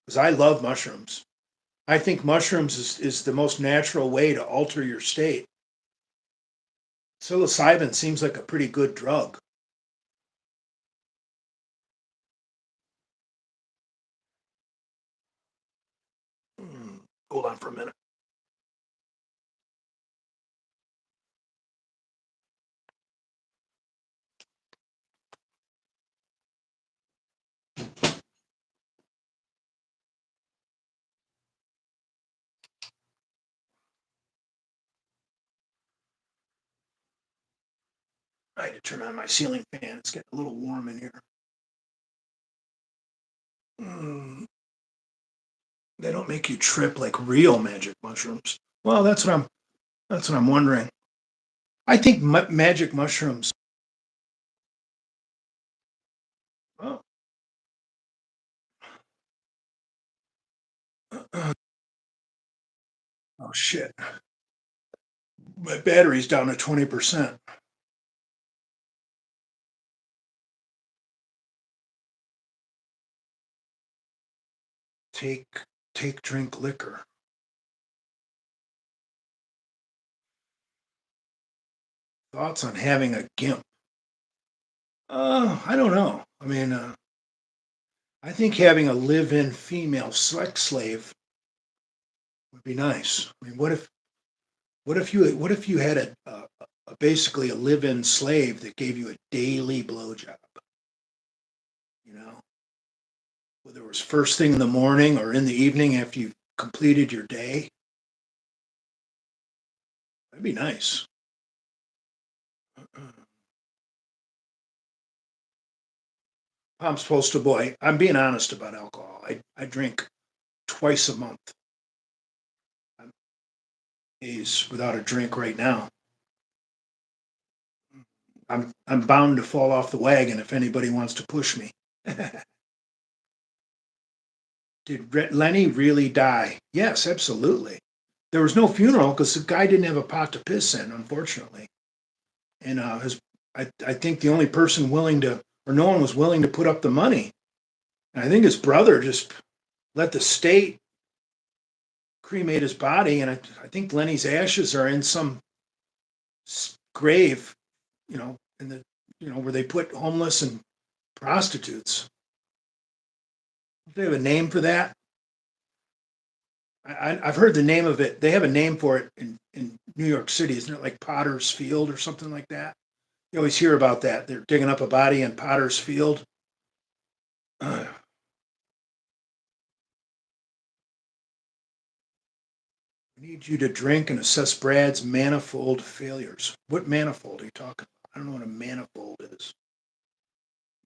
because I love mushrooms. I think mushrooms is the most natural way to alter your state. Psilocybin seems like a pretty good drug. Hold on for a minute. I had to turn on my ceiling fan. It's getting a little warm in here. They don't make you trip like real magic mushrooms. Well, that's what I'm wondering. I think magic mushrooms. Oh, oh shit! My battery's down to 20%. Take drink liquor. Thoughts on having a gimp? I don't know. I mean, I think having a live-in female sex slave would be nice. I mean, what if you had basically a live-in slave that gave you a daily blowjob? You know, whether it was first thing in the morning or in the evening after you completed your day. That'd be nice. I'm supposed to, boy. I'm being honest about alcohol. I drink twice a month. I'm days without a drink right now. I'm bound to fall off the wagon if anybody wants to push me. Did Lenny really die? Yes, absolutely. There was no funeral because the guy didn't have a pot to piss in, unfortunately. And I think the only person willing to, or no one was willing to put up the money. And I think his brother just let the state cremate his body. And I think Lenny's ashes are in some grave, in the, where they put homeless and prostitutes. Do they have a name for that? I've heard the name of it. They have a name for it in New York City. Isn't it like Potter's Field or something like that? You always hear about that. They're digging up a body in Potter's Field. I need you to drink and assess Brad's manifold failures. What manifold are you talking about? I don't know what a manifold is.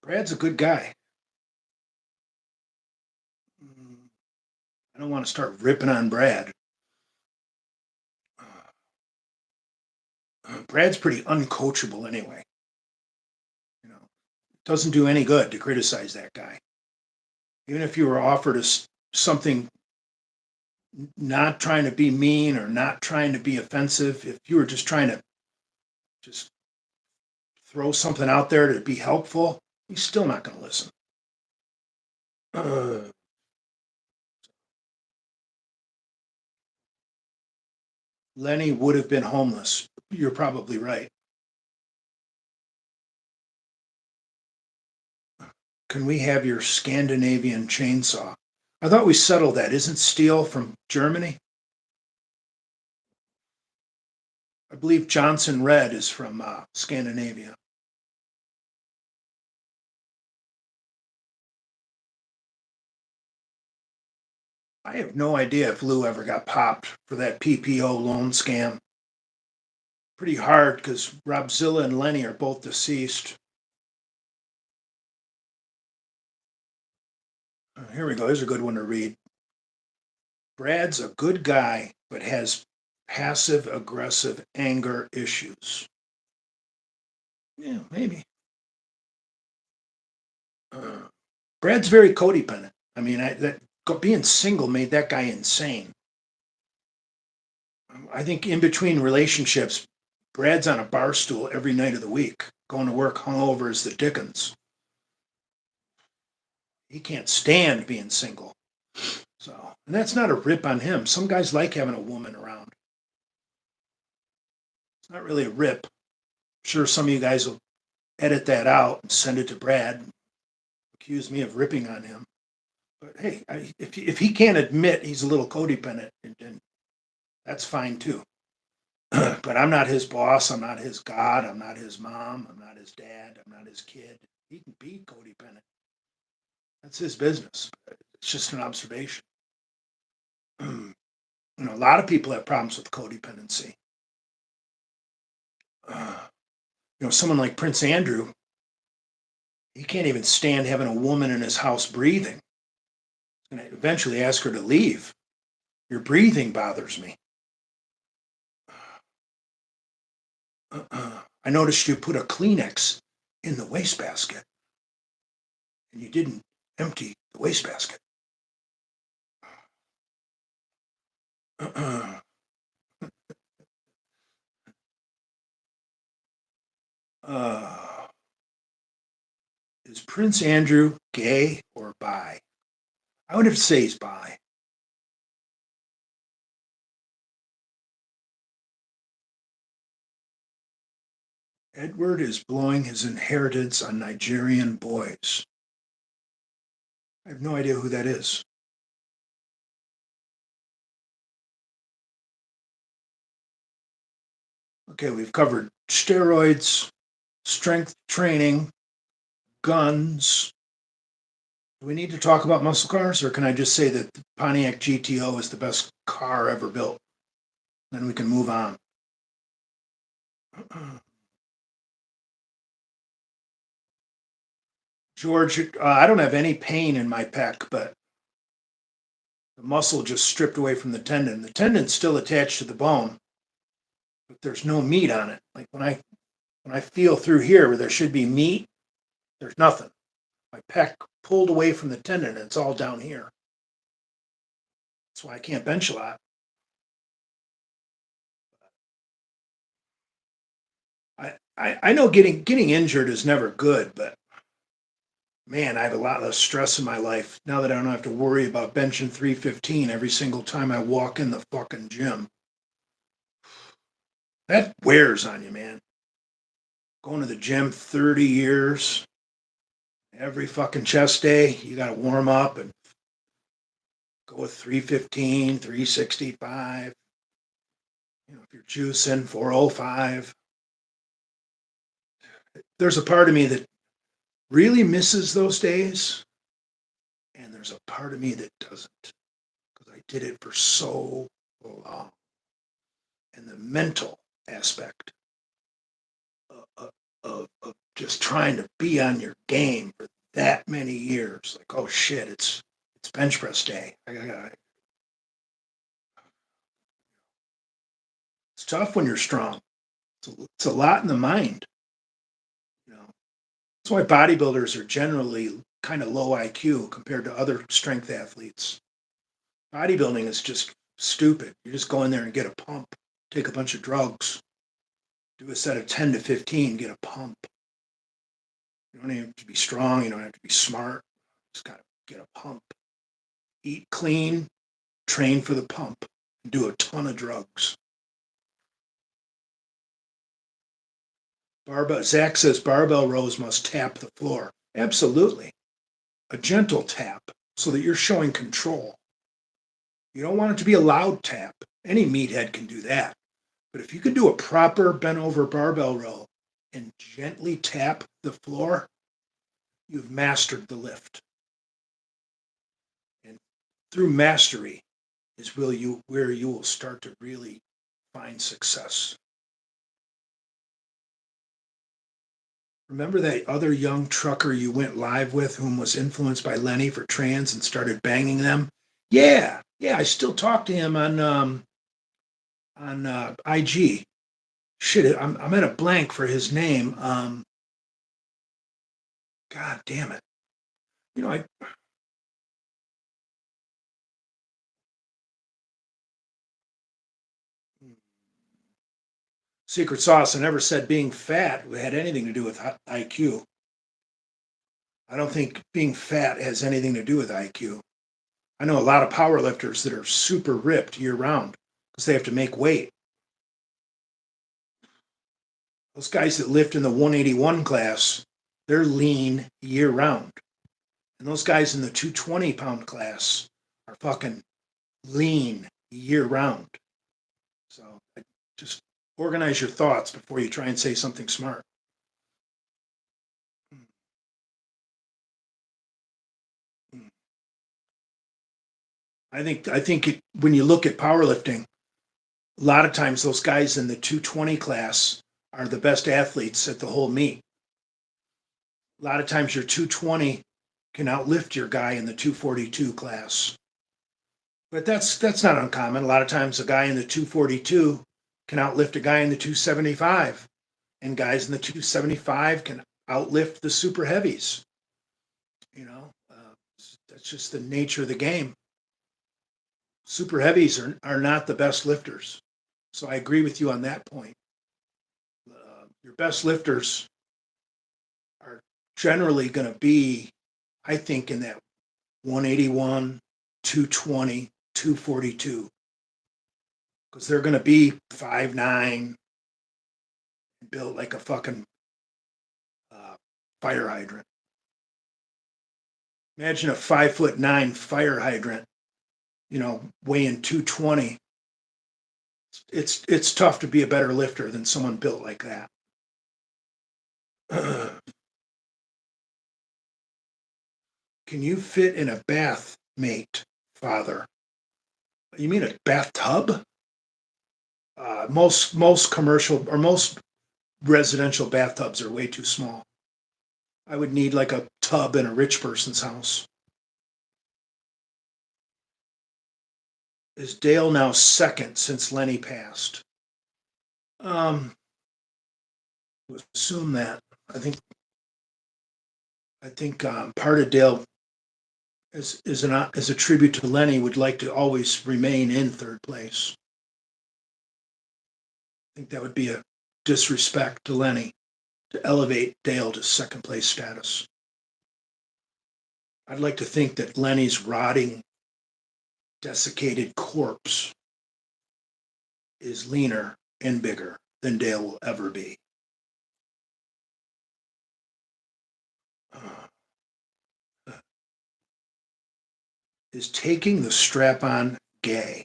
Brad's a good guy. I don't want to start ripping on Brad. Brad's pretty uncoachable anyway. It doesn't do any good to criticize that guy. Even if you were offered something, not trying to be mean or not trying to be offensive, if you were just trying to just throw something out there to be helpful, he's still not going to listen. Lenny would have been homeless. You're probably right. Can we have your Scandinavian chainsaw? I thought we settled that. Isn't steel from Germany? I believe Johnson Red is from Scandinavia. I have no idea if Lou ever got popped for that PPO loan scam. Pretty hard because Robzilla and Lenny are both deceased. Here we go. Here's a good one to read. Brad's a good guy, but has passive aggressive anger issues. Yeah, maybe. Brad's very codependent. I mean, being single made that guy insane. I think in between relationships, Brad's on a bar stool every night of the week, going to work hungover as the Dickens. He can't stand being single. So, and that's not a rip on him. Some guys like having a woman around. It's not really a rip. I'm sure some of you guys will edit that out and send it to Brad, and accuse me of ripping on him. But hey, if he can't admit he's a little codependent, then that's fine too. But I'm not his boss. I'm not his God. I'm not his mom. I'm not his dad. I'm not his kid. He can be codependent. That's his business. It's just an observation. A lot of people have problems with codependency. Someone like Prince Andrew, he can't even stand having a woman in his house breathing. He's going to eventually ask her to leave. Your breathing bothers me. I noticed you put a Kleenex in the wastebasket, and you didn't empty the wastebasket. Is Prince Andrew gay or bi? I would have to say he's bi. Edward is blowing his inheritance on Nigerian boys. I have no idea who that is. Okay, we've covered steroids, strength training, guns. Do we need to talk about muscle cars, or can I just say that the Pontiac GTO is the best car ever built? Then we can move on. George, I don't have any pain in my pec, but the muscle just stripped away from the tendon. The tendon's still attached to the bone, but there's no meat on it. Like when I feel through here where there should be meat, there's nothing. My pec pulled away from the tendon, and it's all down here. That's why I can't bench a lot. I know getting injured is never good, but man, I have a lot less stress in my life now that I don't have to worry about benching 315 every single time I walk in the fucking gym. That wears on you, man. Going to the gym 30 years, every fucking chest day, you got to warm up and go with 315, 365. If you're juicing 405. There's a part of me that really misses those days, and there's a part of me that doesn't, because I did it for so long. And the mental aspect of just trying to be on your game for that many years, like, oh shit, it's bench press day. It's tough when you're strong. It's a lot in the mind. That's why bodybuilders are generally kind of low IQ compared to other strength athletes. Bodybuilding is just stupid. You just go in there and get a pump, take a bunch of drugs, do a set of 10 to 15, get a pump. You don't have to be strong. You don't have to be smart. Just got to get a pump. Eat clean, train for the pump, and do a ton of drugs. Zach says barbell rows must tap the floor. Absolutely. A gentle tap so that you're showing control. You don't want it to be a loud tap. Any meathead can do that. But if you can do a proper bent over barbell row and gently tap the floor, you've mastered the lift. And through mastery is where you will start to really find success. Remember that other young trucker you went live with whom was influenced by Lenny for trans and started banging them? Yeah, yeah, I still talk to him on IG. Shit, I'm at a blank for his name. God damn it. You know, I secret sauce. I never said being fat had anything to do with IQ. I don't think being fat has anything to do with IQ. I know a lot of power lifters that are super ripped year round because they have to make weight. Those guys that lift in the 181 class, they're lean year round. And those guys in the 220-pound class are fucking lean year round. So just organize your thoughts before you try and say something smart. When you look at powerlifting, a lot of times those guys in the 220 class are the best athletes at the whole meet. A lot of times your 220 can outlift your guy in the 242 class. But that's not uncommon. A lot of times a guy in the 242 can outlift a guy in the 275, and guys in the 275 can outlift the super heavies. You know, that's just the nature of the game. Super heavies are not the best lifters. So I agree with you on that point. Your best lifters are generally going to be, I think, in that 181, 220, 242, because they're going to be 5'9", built like a fucking uh, fire hydrant. Imagine a 5'9" fire hydrant, weighing 220. It's tough to be a better lifter than someone built like that. Can you fit in a bath, mate, father? You mean a bathtub? Most commercial or most residential bathtubs are way too small. I would need like a tub in a rich person's house. Is Dale now second since Lenny passed? Um, assume that. I think part of Dale is a tribute to Lenny would like to always remain in third place. I think that would be a disrespect to Lenny to elevate Dale to second place status. I'd like to think that Lenny's rotting, desiccated corpse is leaner and bigger than Dale will ever be. Is taking the strap on gay?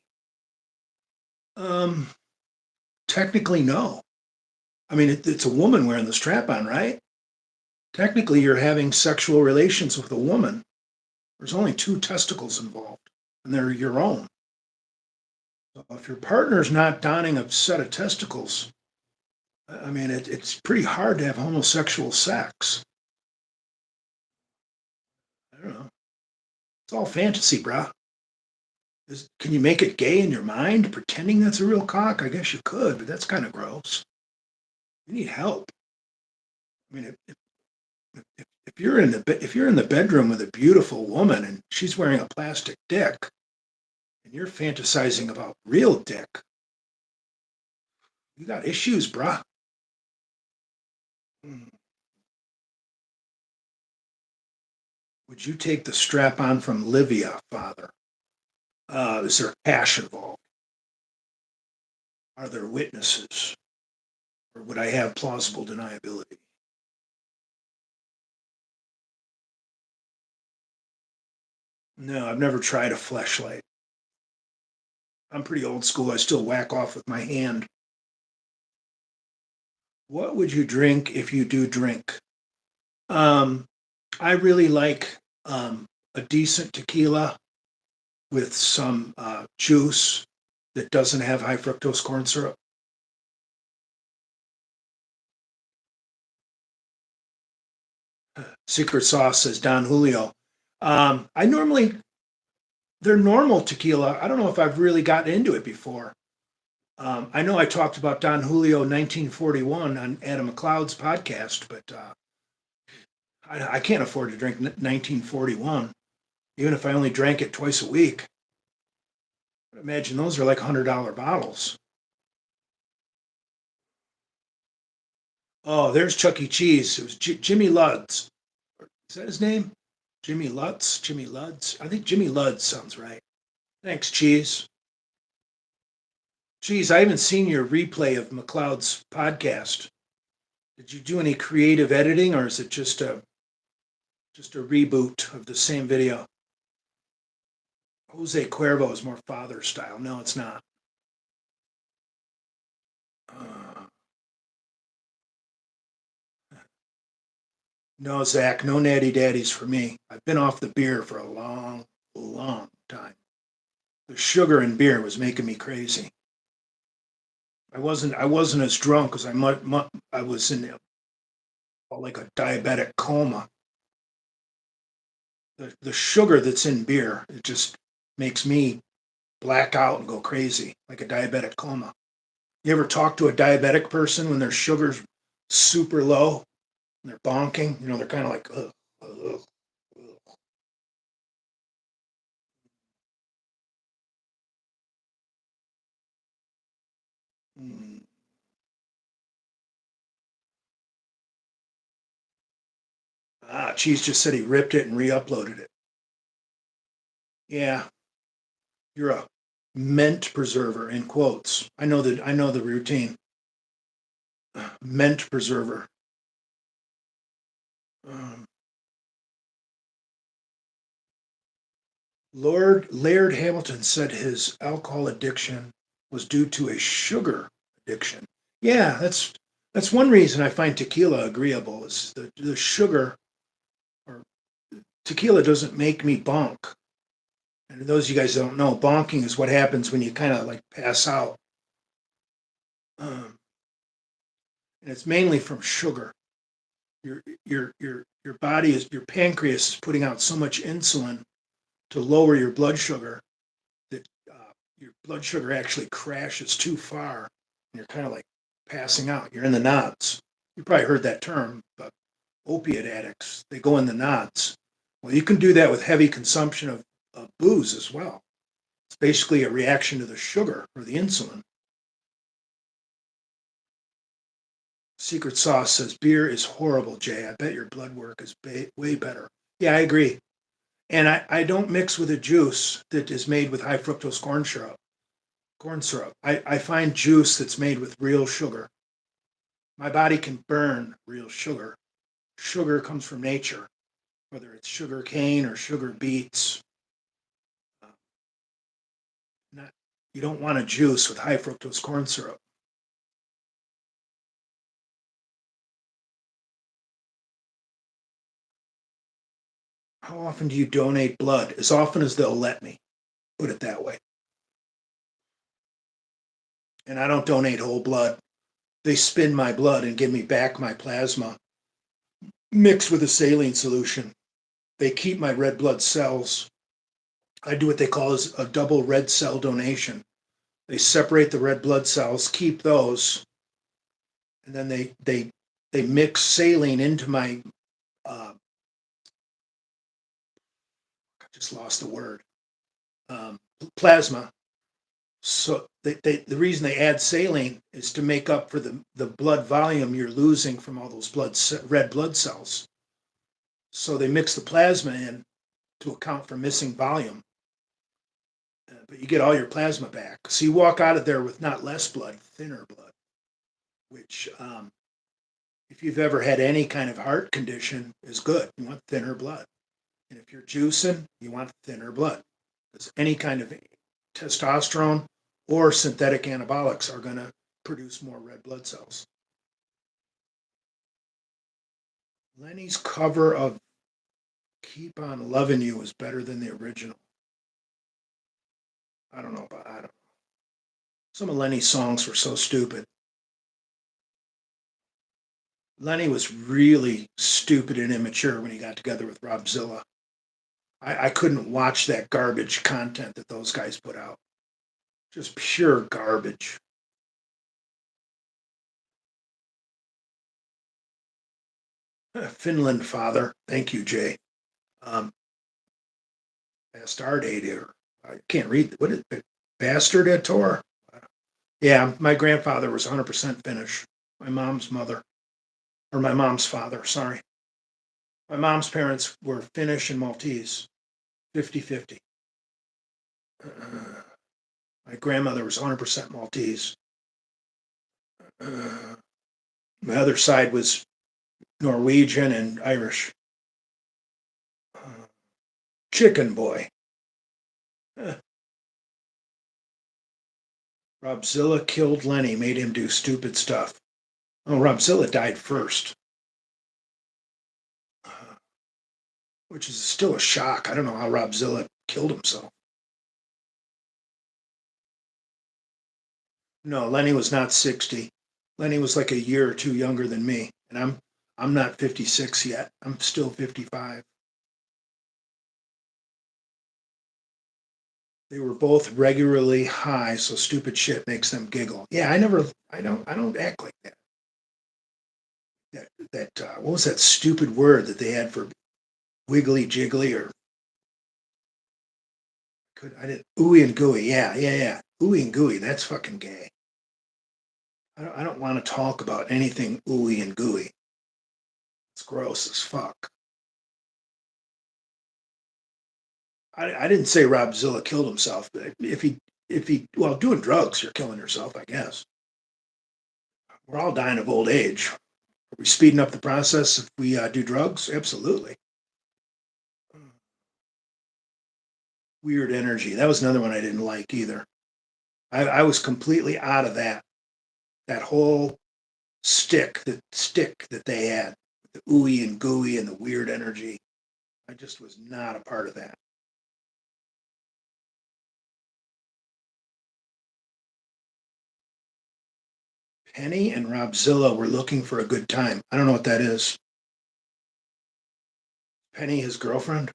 Um, technically, no. I mean, it's a woman wearing the strap on, right? Technically, you're having sexual relations with a woman. There's only two testicles involved, and they're your own. So if your partner's not donning a set of testicles, I mean, it's pretty hard to have homosexual sex. I don't know. It's all fantasy, bruh. Can you make it gay in your mind, pretending that's a real cock? I guess you could, but that's kind of gross. You need help. I mean, if you're in the bedroom with a beautiful woman and she's wearing a plastic dick, and you're fantasizing about real dick, you got issues, bruh. Hmm. Would you take the strap on from Livia, father? Is there cash involved? Are there witnesses? Or would I have plausible deniability? No, I've never tried a fleshlight. I'm pretty old school. I still whack off with my hand. What would you drink if you do drink? Um, I really like a decent tequila with some juice that doesn't have high fructose corn syrup. Secret sauce, says Don Julio. I normally, they're normal tequila. I don't know if I've really gotten into it before. I know I talked about Don Julio 1941 on Adam McLeod's podcast, but I can't afford to drink 1941, even if I only drank it twice a week. Imagine those are like $100 bottles. Oh, there's Chuck E. Cheese. It was Jimmy Ludds. Is that his name? Jimmy Lutz? Jimmy Ludds? I think Jimmy Ludds sounds right. Thanks, Cheese. Cheese, I haven't seen your replay of McLeod's podcast. Did you do any creative editing, or is it just a reboot of the same video? Jose Cuervo is more father style. No, it's not. Uh, no, Zach, no natty daddies for me. I've been off the beer for a long, long time. The sugar in beer was making me crazy. I wasn't as drunk as I was in like a diabetic coma. The sugar that's in beer, it just makes me black out and go crazy like a diabetic coma. You ever talk to a diabetic person when their sugar's super low and they're bonking? They're kind of like, ugh, ugh, ugh. Mm. Cheese just said he ripped it and re-uploaded it. Yeah, you're a ment preserver in quotes. I know the routine. Ment preserver. Um, Lord Laird Hamilton said his alcohol addiction was due to a sugar addiction. Yeah, that's one reason I find tequila agreeable is the sugar or tequila doesn't make me bonk. And those of you guys that don't know, bonking is what happens when you kind of like pass out. And it's mainly from sugar. Your body is your pancreas is putting out so much insulin to lower your blood sugar that your blood sugar actually crashes too far, and you're kind of like passing out. You're in the knots. You probably heard that term, but opiate addicts they go in the knots. Well, you can do that with heavy consumption of booze as well. It's basically a reaction to the sugar or the insulin. Secret Sauce says beer is horrible, Jay. I bet your blood work is way better. Yeah, I agree. And I don't mix with a juice that is made with high fructose corn syrup. Corn syrup. I find juice that's made with real sugar. My body can burn real sugar. Sugar comes from nature, whether it's sugar cane or sugar beets. Uh, not, you don't want a juice with high fructose corn syrup. How often do you donate blood? As often as they'll let me, put it that way. And I don't donate whole blood. They spin my blood and give me back my plasma mixed with a saline solution. They keep my red blood cells. I do what they call as a double red cell donation. They separate the red blood cells, keep those, and then they mix saline into my I just lost the word plasma. So the reason they add saline is to make up for the blood volume you're losing from all those red blood cells. So they mix the plasma in to account for missing volume, but you get all your plasma back. So you walk out of there with not less blood, thinner blood, which if you've ever had any kind of heart condition is good. You want thinner blood. And if you're juicing, you want thinner blood. Because any kind of testosterone or synthetic anabolics are going to produce more red blood cells. Lenny's cover of Keep on Loving You is better than the original. I don't know about I don't know. Some of Lenny's songs were so stupid. Lenny was really stupid and immature when he got together with Rob Zilla. I couldn't watch that garbage content that those guys put out. Just pure garbage. Finland father. Thank you, Jay. Um, Bastardator. I can't read. What is it? Bastardator? Yeah, my grandfather was 100% Finnish. My mom's mother, or my mom's father, sorry. My mom's parents were Finnish and Maltese, 50-50. My grandmother was 100% Maltese. My other side was Norwegian and Irish. Chicken boy. Robzilla killed Lenny, made him do stupid stuff. Oh, Robzilla died first, which is still a shock. I don't know how Robzilla killed himself. No, Lenny was not 60. Lenny was like a year or two younger than me, and I'm not 56 yet. I'm still 55. They were both regularly high, so stupid shit makes them giggle. Yeah, I don't act like that. What was that stupid word that they had for wiggly jiggly or I didn't ooey and gooey. Yeah. Ooey and gooey. That's fucking gay. I don't want to talk about anything ooey and gooey. It's gross as fuck. I didn't say Rob Zilla killed himself. But if he well doing drugs, you're killing yourself, I guess. We're all dying of old age. Are we speeding up the process if we do drugs? Absolutely. Weird energy. That was another one I didn't like either. I was completely out of that. That whole stick that they had, the ooey and gooey and the weird energy. I just was not a part of that. Penny and Robzilla were looking for a good time. I don't know what that is. Penny, his girlfriend?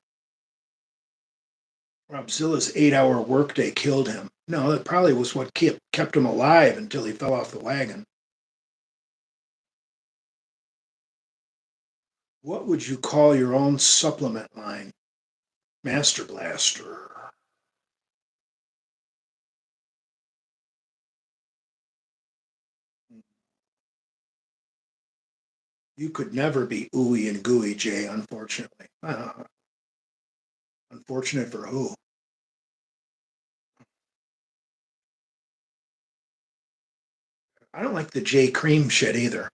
Robzilla's 8-hour workday killed him. No, that probably was what kept him alive until he fell off the wagon. What would you call your own supplement line? Master Blaster. You could never be ooey and gooey, Jay, unfortunately. Unfortunate for who? I don't like the J Cream shit either.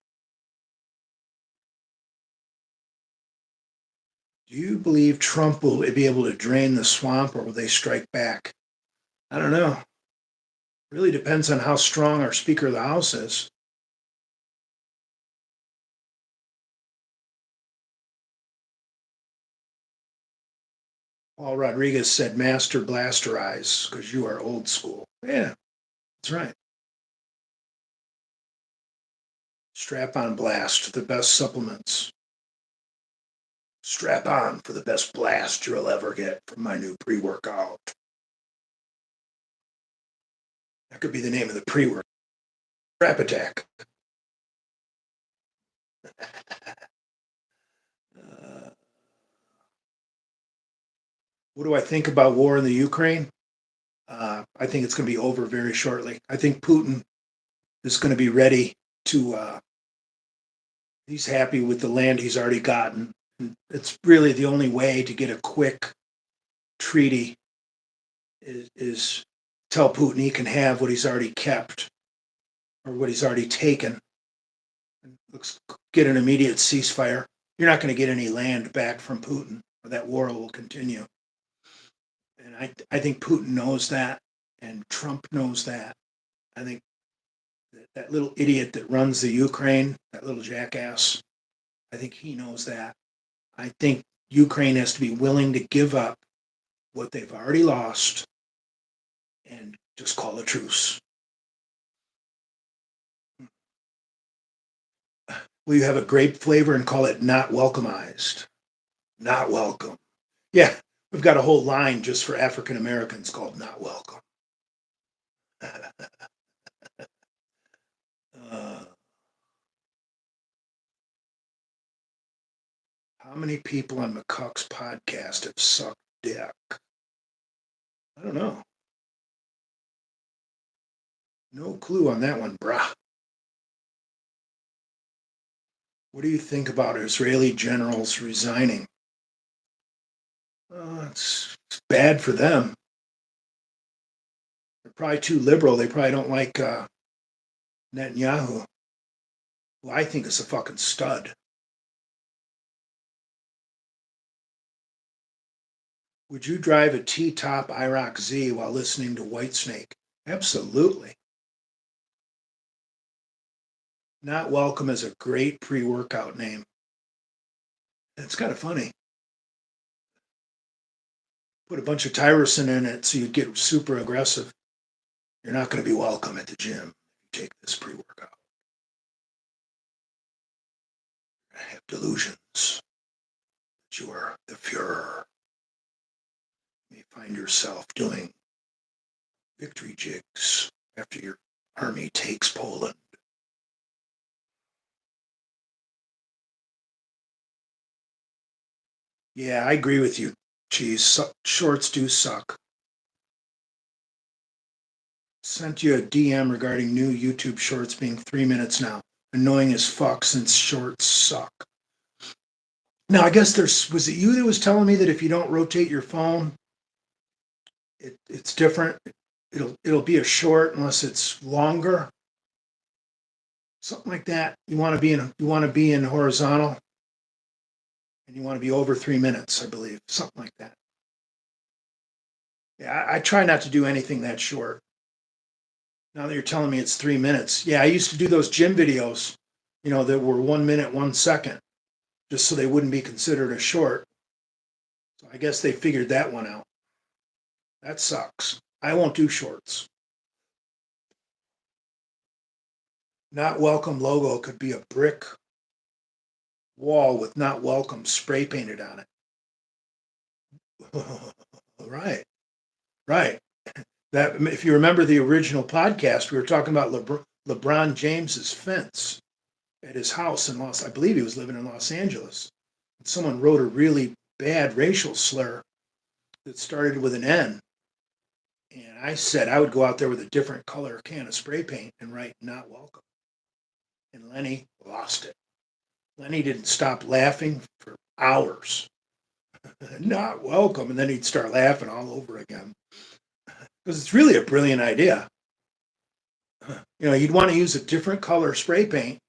Do you believe Trump will be able to drain the swamp or will they strike back? I don't know. Really depends on how strong our Speaker of the House is. Paul Rodriguez said, Master Blasterize, because you are old school. Yeah, that's right. Strap on Blast, the best supplements. Strap on for the best blast you'll ever get from my new pre workout. That could be the name of the pre workout. Strap Attack. Uh, what do I think about war in the Ukraine? I think it's going to be over very shortly. I think Putin is going to be ready to. He's happy with the land he's already gotten. It's really the only way to get a quick treaty is tell Putin he can have what he's already kept or what he's already taken. Let's get an immediate ceasefire. You're not going to get any land back from Putin, or that war will continue. And I think Putin knows that, and Trump knows that. I think that little idiot that runs the Ukraine, that little jackass, I think he knows that. I think Ukraine has to be willing to give up what they've already lost and just call a truce. Will you have a grape flavor and call it not welcomeized? Not welcome. Yeah, we've got a whole line just for African Americans called not welcome. uh, how many people on McCuck's podcast have sucked dick? I don't know. No clue on that one, brah. What do you think about Israeli generals resigning? It's bad for them. They're probably too liberal. They probably don't like Netanyahu, who I think is a fucking stud. Would you drive a T-top IROC Z while listening to Whitesnake? Absolutely. Not welcome is a great pre-workout name. It's kind of funny. Put a bunch of tyrosine in it so you get super aggressive. You're not going to be welcome at the gym if you take this pre-workout. I have delusions that you are the Fuhrer. You may find yourself doing victory jigs after your army takes Poland. Yeah, I agree with you. Geez, shorts do suck. Sent you a DM regarding new YouTube shorts being 3 minutes now. Annoying as fuck since shorts suck. Now, I guess was it you that was telling me that if you don't rotate your phone, it's different. It'll be a short unless it's longer. Something like that. You want to be in horizontal, and you want to be over 3 minutes, I believe. Something like that. Yeah, I try not to do anything that short. Now that you're telling me it's 3 minutes. Yeah, I used to do those gym videos, that were 1 minute, 1 second, just so they wouldn't be considered a short. So I guess they figured that one out. That sucks. I won't do shorts. Not welcome logo could be a brick wall with not welcome spray painted on it. Right. Right. That, if you remember the original podcast, we were talking about LeBron James's fence at his house in I believe he was living in Los Angeles. And someone wrote a really bad racial slur that started with an N. And I said I would go out there with a different color can of spray paint and write not welcome. And Lenny lost it. Lenny didn't stop laughing for hours. Not welcome. And then he'd start laughing all over again. Because it's really a brilliant idea. You'd want to use a different color spray paint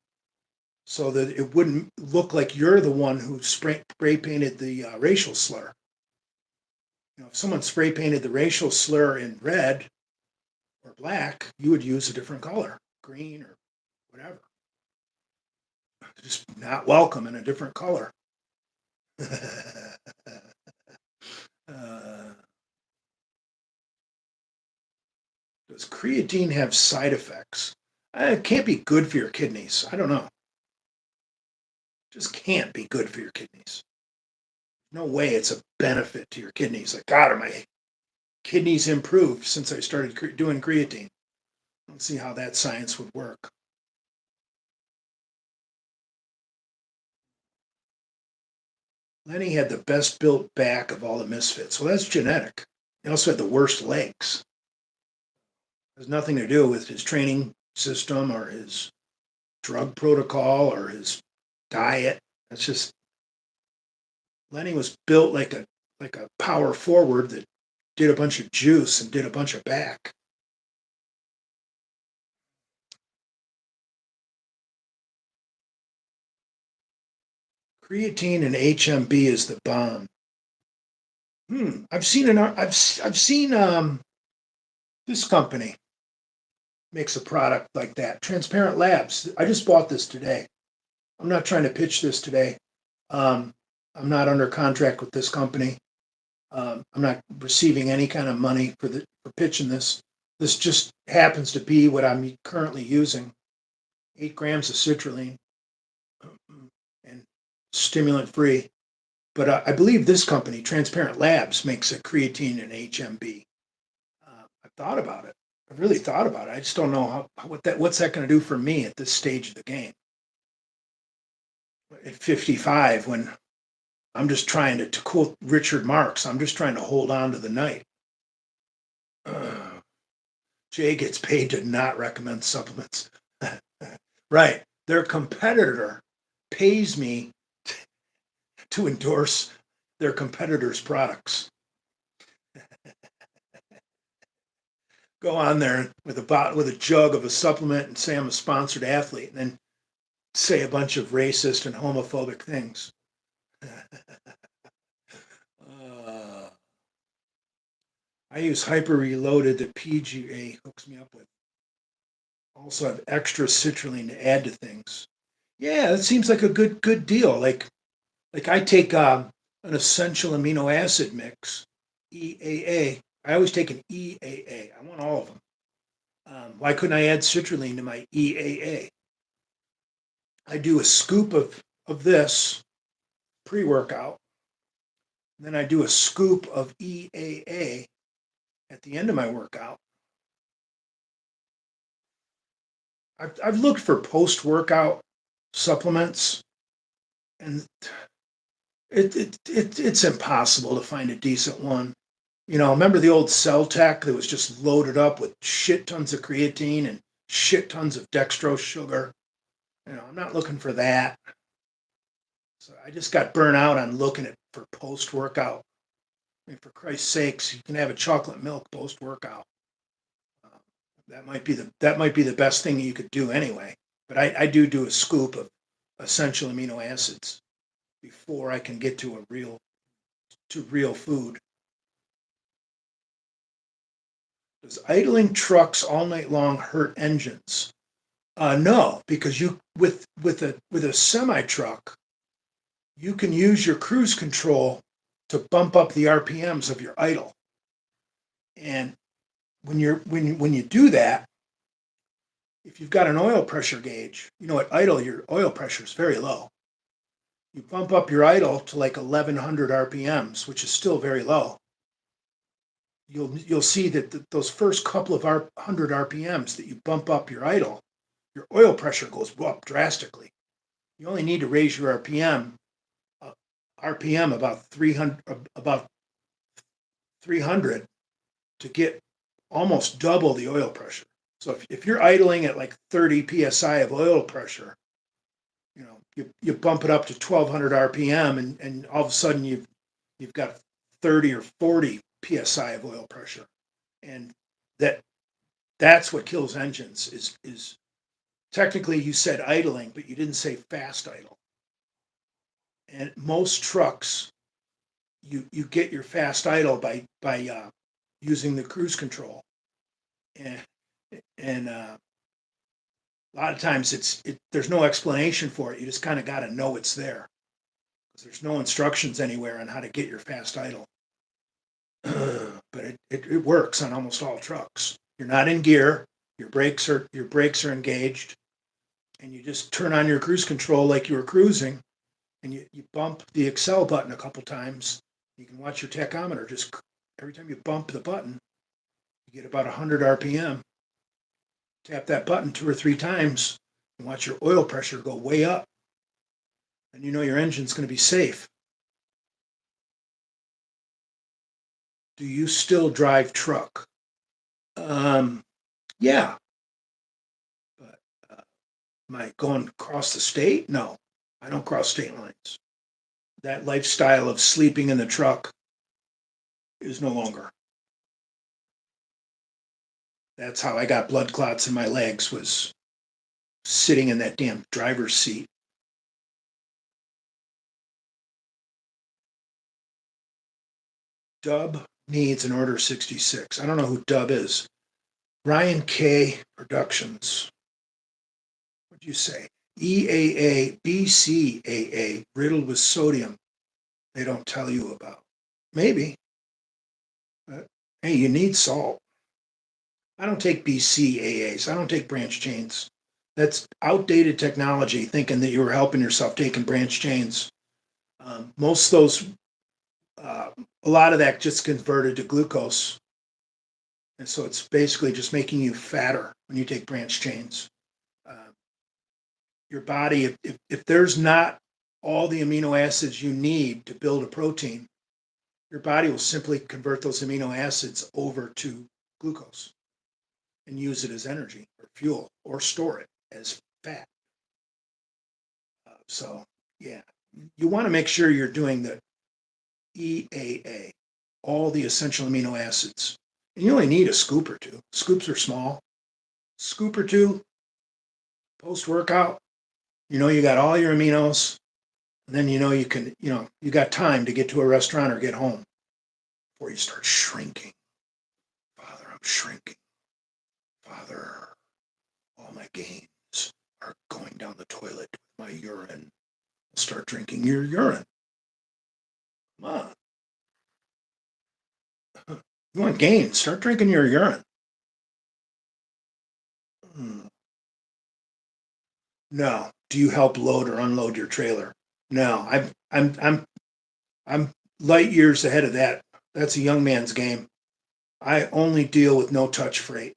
so that it wouldn't look like you're the one who spray painted the racial slur. If someone spray painted the racial slur in red or black, you would use a different color, green or whatever. Just not welcome in a different color. Does creatine have side effects? It can't be good for your kidneys. I don't know. Just can't be good for your kidneys. No way it's a benefit to your kidneys. Like, God, my kidneys improved since I started doing creatine. I don't see how that science would work. Lenny had the best built back of all the misfits. Well, that's genetic. He also had the worst legs. It has nothing to do with his training system or his drug protocol or his diet. That's just Lenny was built like a power forward that did a bunch of juice and did a bunch of back. Creatine and HMB is the bomb. I've seen this company makes a product like that. Transparent Labs. I just bought this today. I'm not trying to pitch this today. I'm not under contract with this company. I'm not receiving any kind of money for pitching this. This just happens to be what I'm currently using. 8 grams of citrulline. stimulant free. But I believe this company, Transparent Labs, makes a creatine and HMB. I've thought about it. I've really thought about it. I just don't know what's that going to do for me at this stage of the game. At 55, when I'm just trying to quote Richard Marx, I'm just trying to hold on to the night. Jay gets paid to not recommend supplements. Right. Their competitor pays me to endorse their competitors' products. Go on there with a jug of a supplement and say I'm a sponsored athlete, and then say a bunch of racist and homophobic things. I use Hyper Reloaded that PGA hooks me up with. Also have extra citrulline to add to things. Yeah, that seems like a good deal. Like I take an essential amino acid mix, EAA. I always take an EAA. I want all of them. Why couldn't I add citrulline to my EAA? I do a scoop of this pre-workout. Then I do a scoop of EAA at the end of my workout. I've looked for post-workout supplements, and it's impossible to find a decent one. Remember the old Cell-Tech that was just loaded up with shit tons of creatine and shit tons of dextrose sugar? I'm not looking for that. So I just got burnt out on looking for post-workout. I mean, for Christ's sakes, you can have a chocolate milk post-workout. That might be the best thing you could do anyway. But I do a scoop of essential amino acids before I can get to real food. Does idling trucks all night long hurt engines? No, because with a semi truck, you can use your cruise control to bump up the RPMs of your idle. And when you do that, if you've got an oil pressure gauge, at idle your oil pressure is very low. You bump up your idle to like 1100 RPMs, which is still very low. You'll see that those first couple of 100 RPMs that you bump up your idle, your oil pressure goes up drastically. You only need to raise your RPM about 300 to get almost double the oil pressure. So if you're idling at like 30 psi of oil pressure, you bump it up to 1200 RPM, and all of a sudden you've got 30 or 40 psi of oil pressure, and that's what kills engines. Is technically you said idling, but you didn't say fast idle. And most trucks, you get your fast idle by using the cruise control, and a lot of times there's no explanation for it. You just kind of got to know it's there, because there's no instructions anywhere on how to get your fast idle. But it works on almost all trucks. You're not in gear. Your brakes are engaged, and you just turn on your cruise control like you were cruising, and you bump the Excel button a couple times. You can watch your tachometer. Just every time you bump the button, you get about 100 RPM. Tap that button 2 or 3 times and watch your oil pressure go way up, and your engine's going to be safe. Do you still drive truck? Yeah. But am I going across the state? No, I don't cross state lines. That lifestyle of sleeping in the truck is no longer. That's how I got blood clots in my legs, was sitting in that damn driver's seat. Dub needs an order 66. I don't know who Dub is. Ryan K. Productions. What'd you say? EAA, BCAA, riddled with sodium. They don't tell you about. Maybe. But hey, you need salt. I don't take BCAAs. I don't take branch chains. That's outdated technology, thinking that you were helping yourself taking branch chains. Most of those, a lot of that just converted to glucose. And so it's basically just making you fatter when you take branch chains. Uh, your body, if there's not all the amino acids you need to build a protein, your body will simply convert those amino acids over to glucose and use it as energy or fuel or store it as fat. So, yeah, you want to make sure you're doing the EAA, all the essential amino acids. And you only need a scoop or two. Scoops are small. Scoop or two post workout, you got all your aminos. And then you can, you got time to get to a restaurant or get home before you start shrinking. Father, I'm shrinking. Father, all my gains are going down the toilet with my urine. I'll start drinking your urine. Come on. You want gains? Start drinking your urine. No. Do you help load or unload your trailer? No. I'm light years ahead of that. That's a young man's game. I only deal with no touch freight.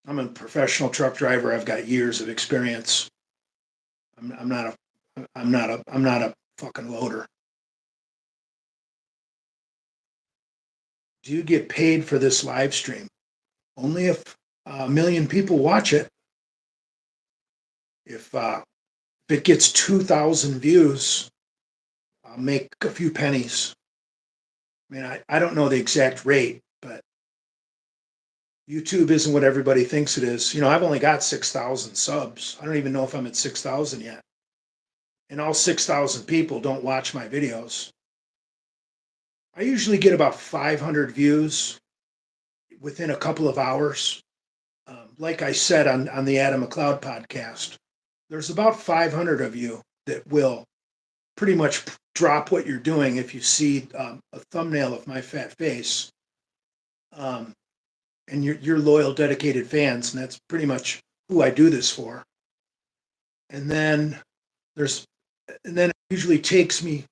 I'm a professional truck driver. I've got years of experience. I'm not a fucking loader. Do you get paid for this live stream? Only if a million people watch it. If it gets 2,000 views, I'll make a few pennies. I mean, I don't know the exact rate, but YouTube isn't what everybody thinks it is. I've only got 6,000 subs. I don't even know if I'm at 6,000 yet. And all 6,000 people don't watch my videos. I usually get about 500 views within a couple of hours. Like I said on the Adam McLeod podcast, there's about 500 of you that will pretty much drop what you're doing if you see a thumbnail of my fat face. And you're loyal, dedicated fans, and that's pretty much who I do this for. And then it usually takes me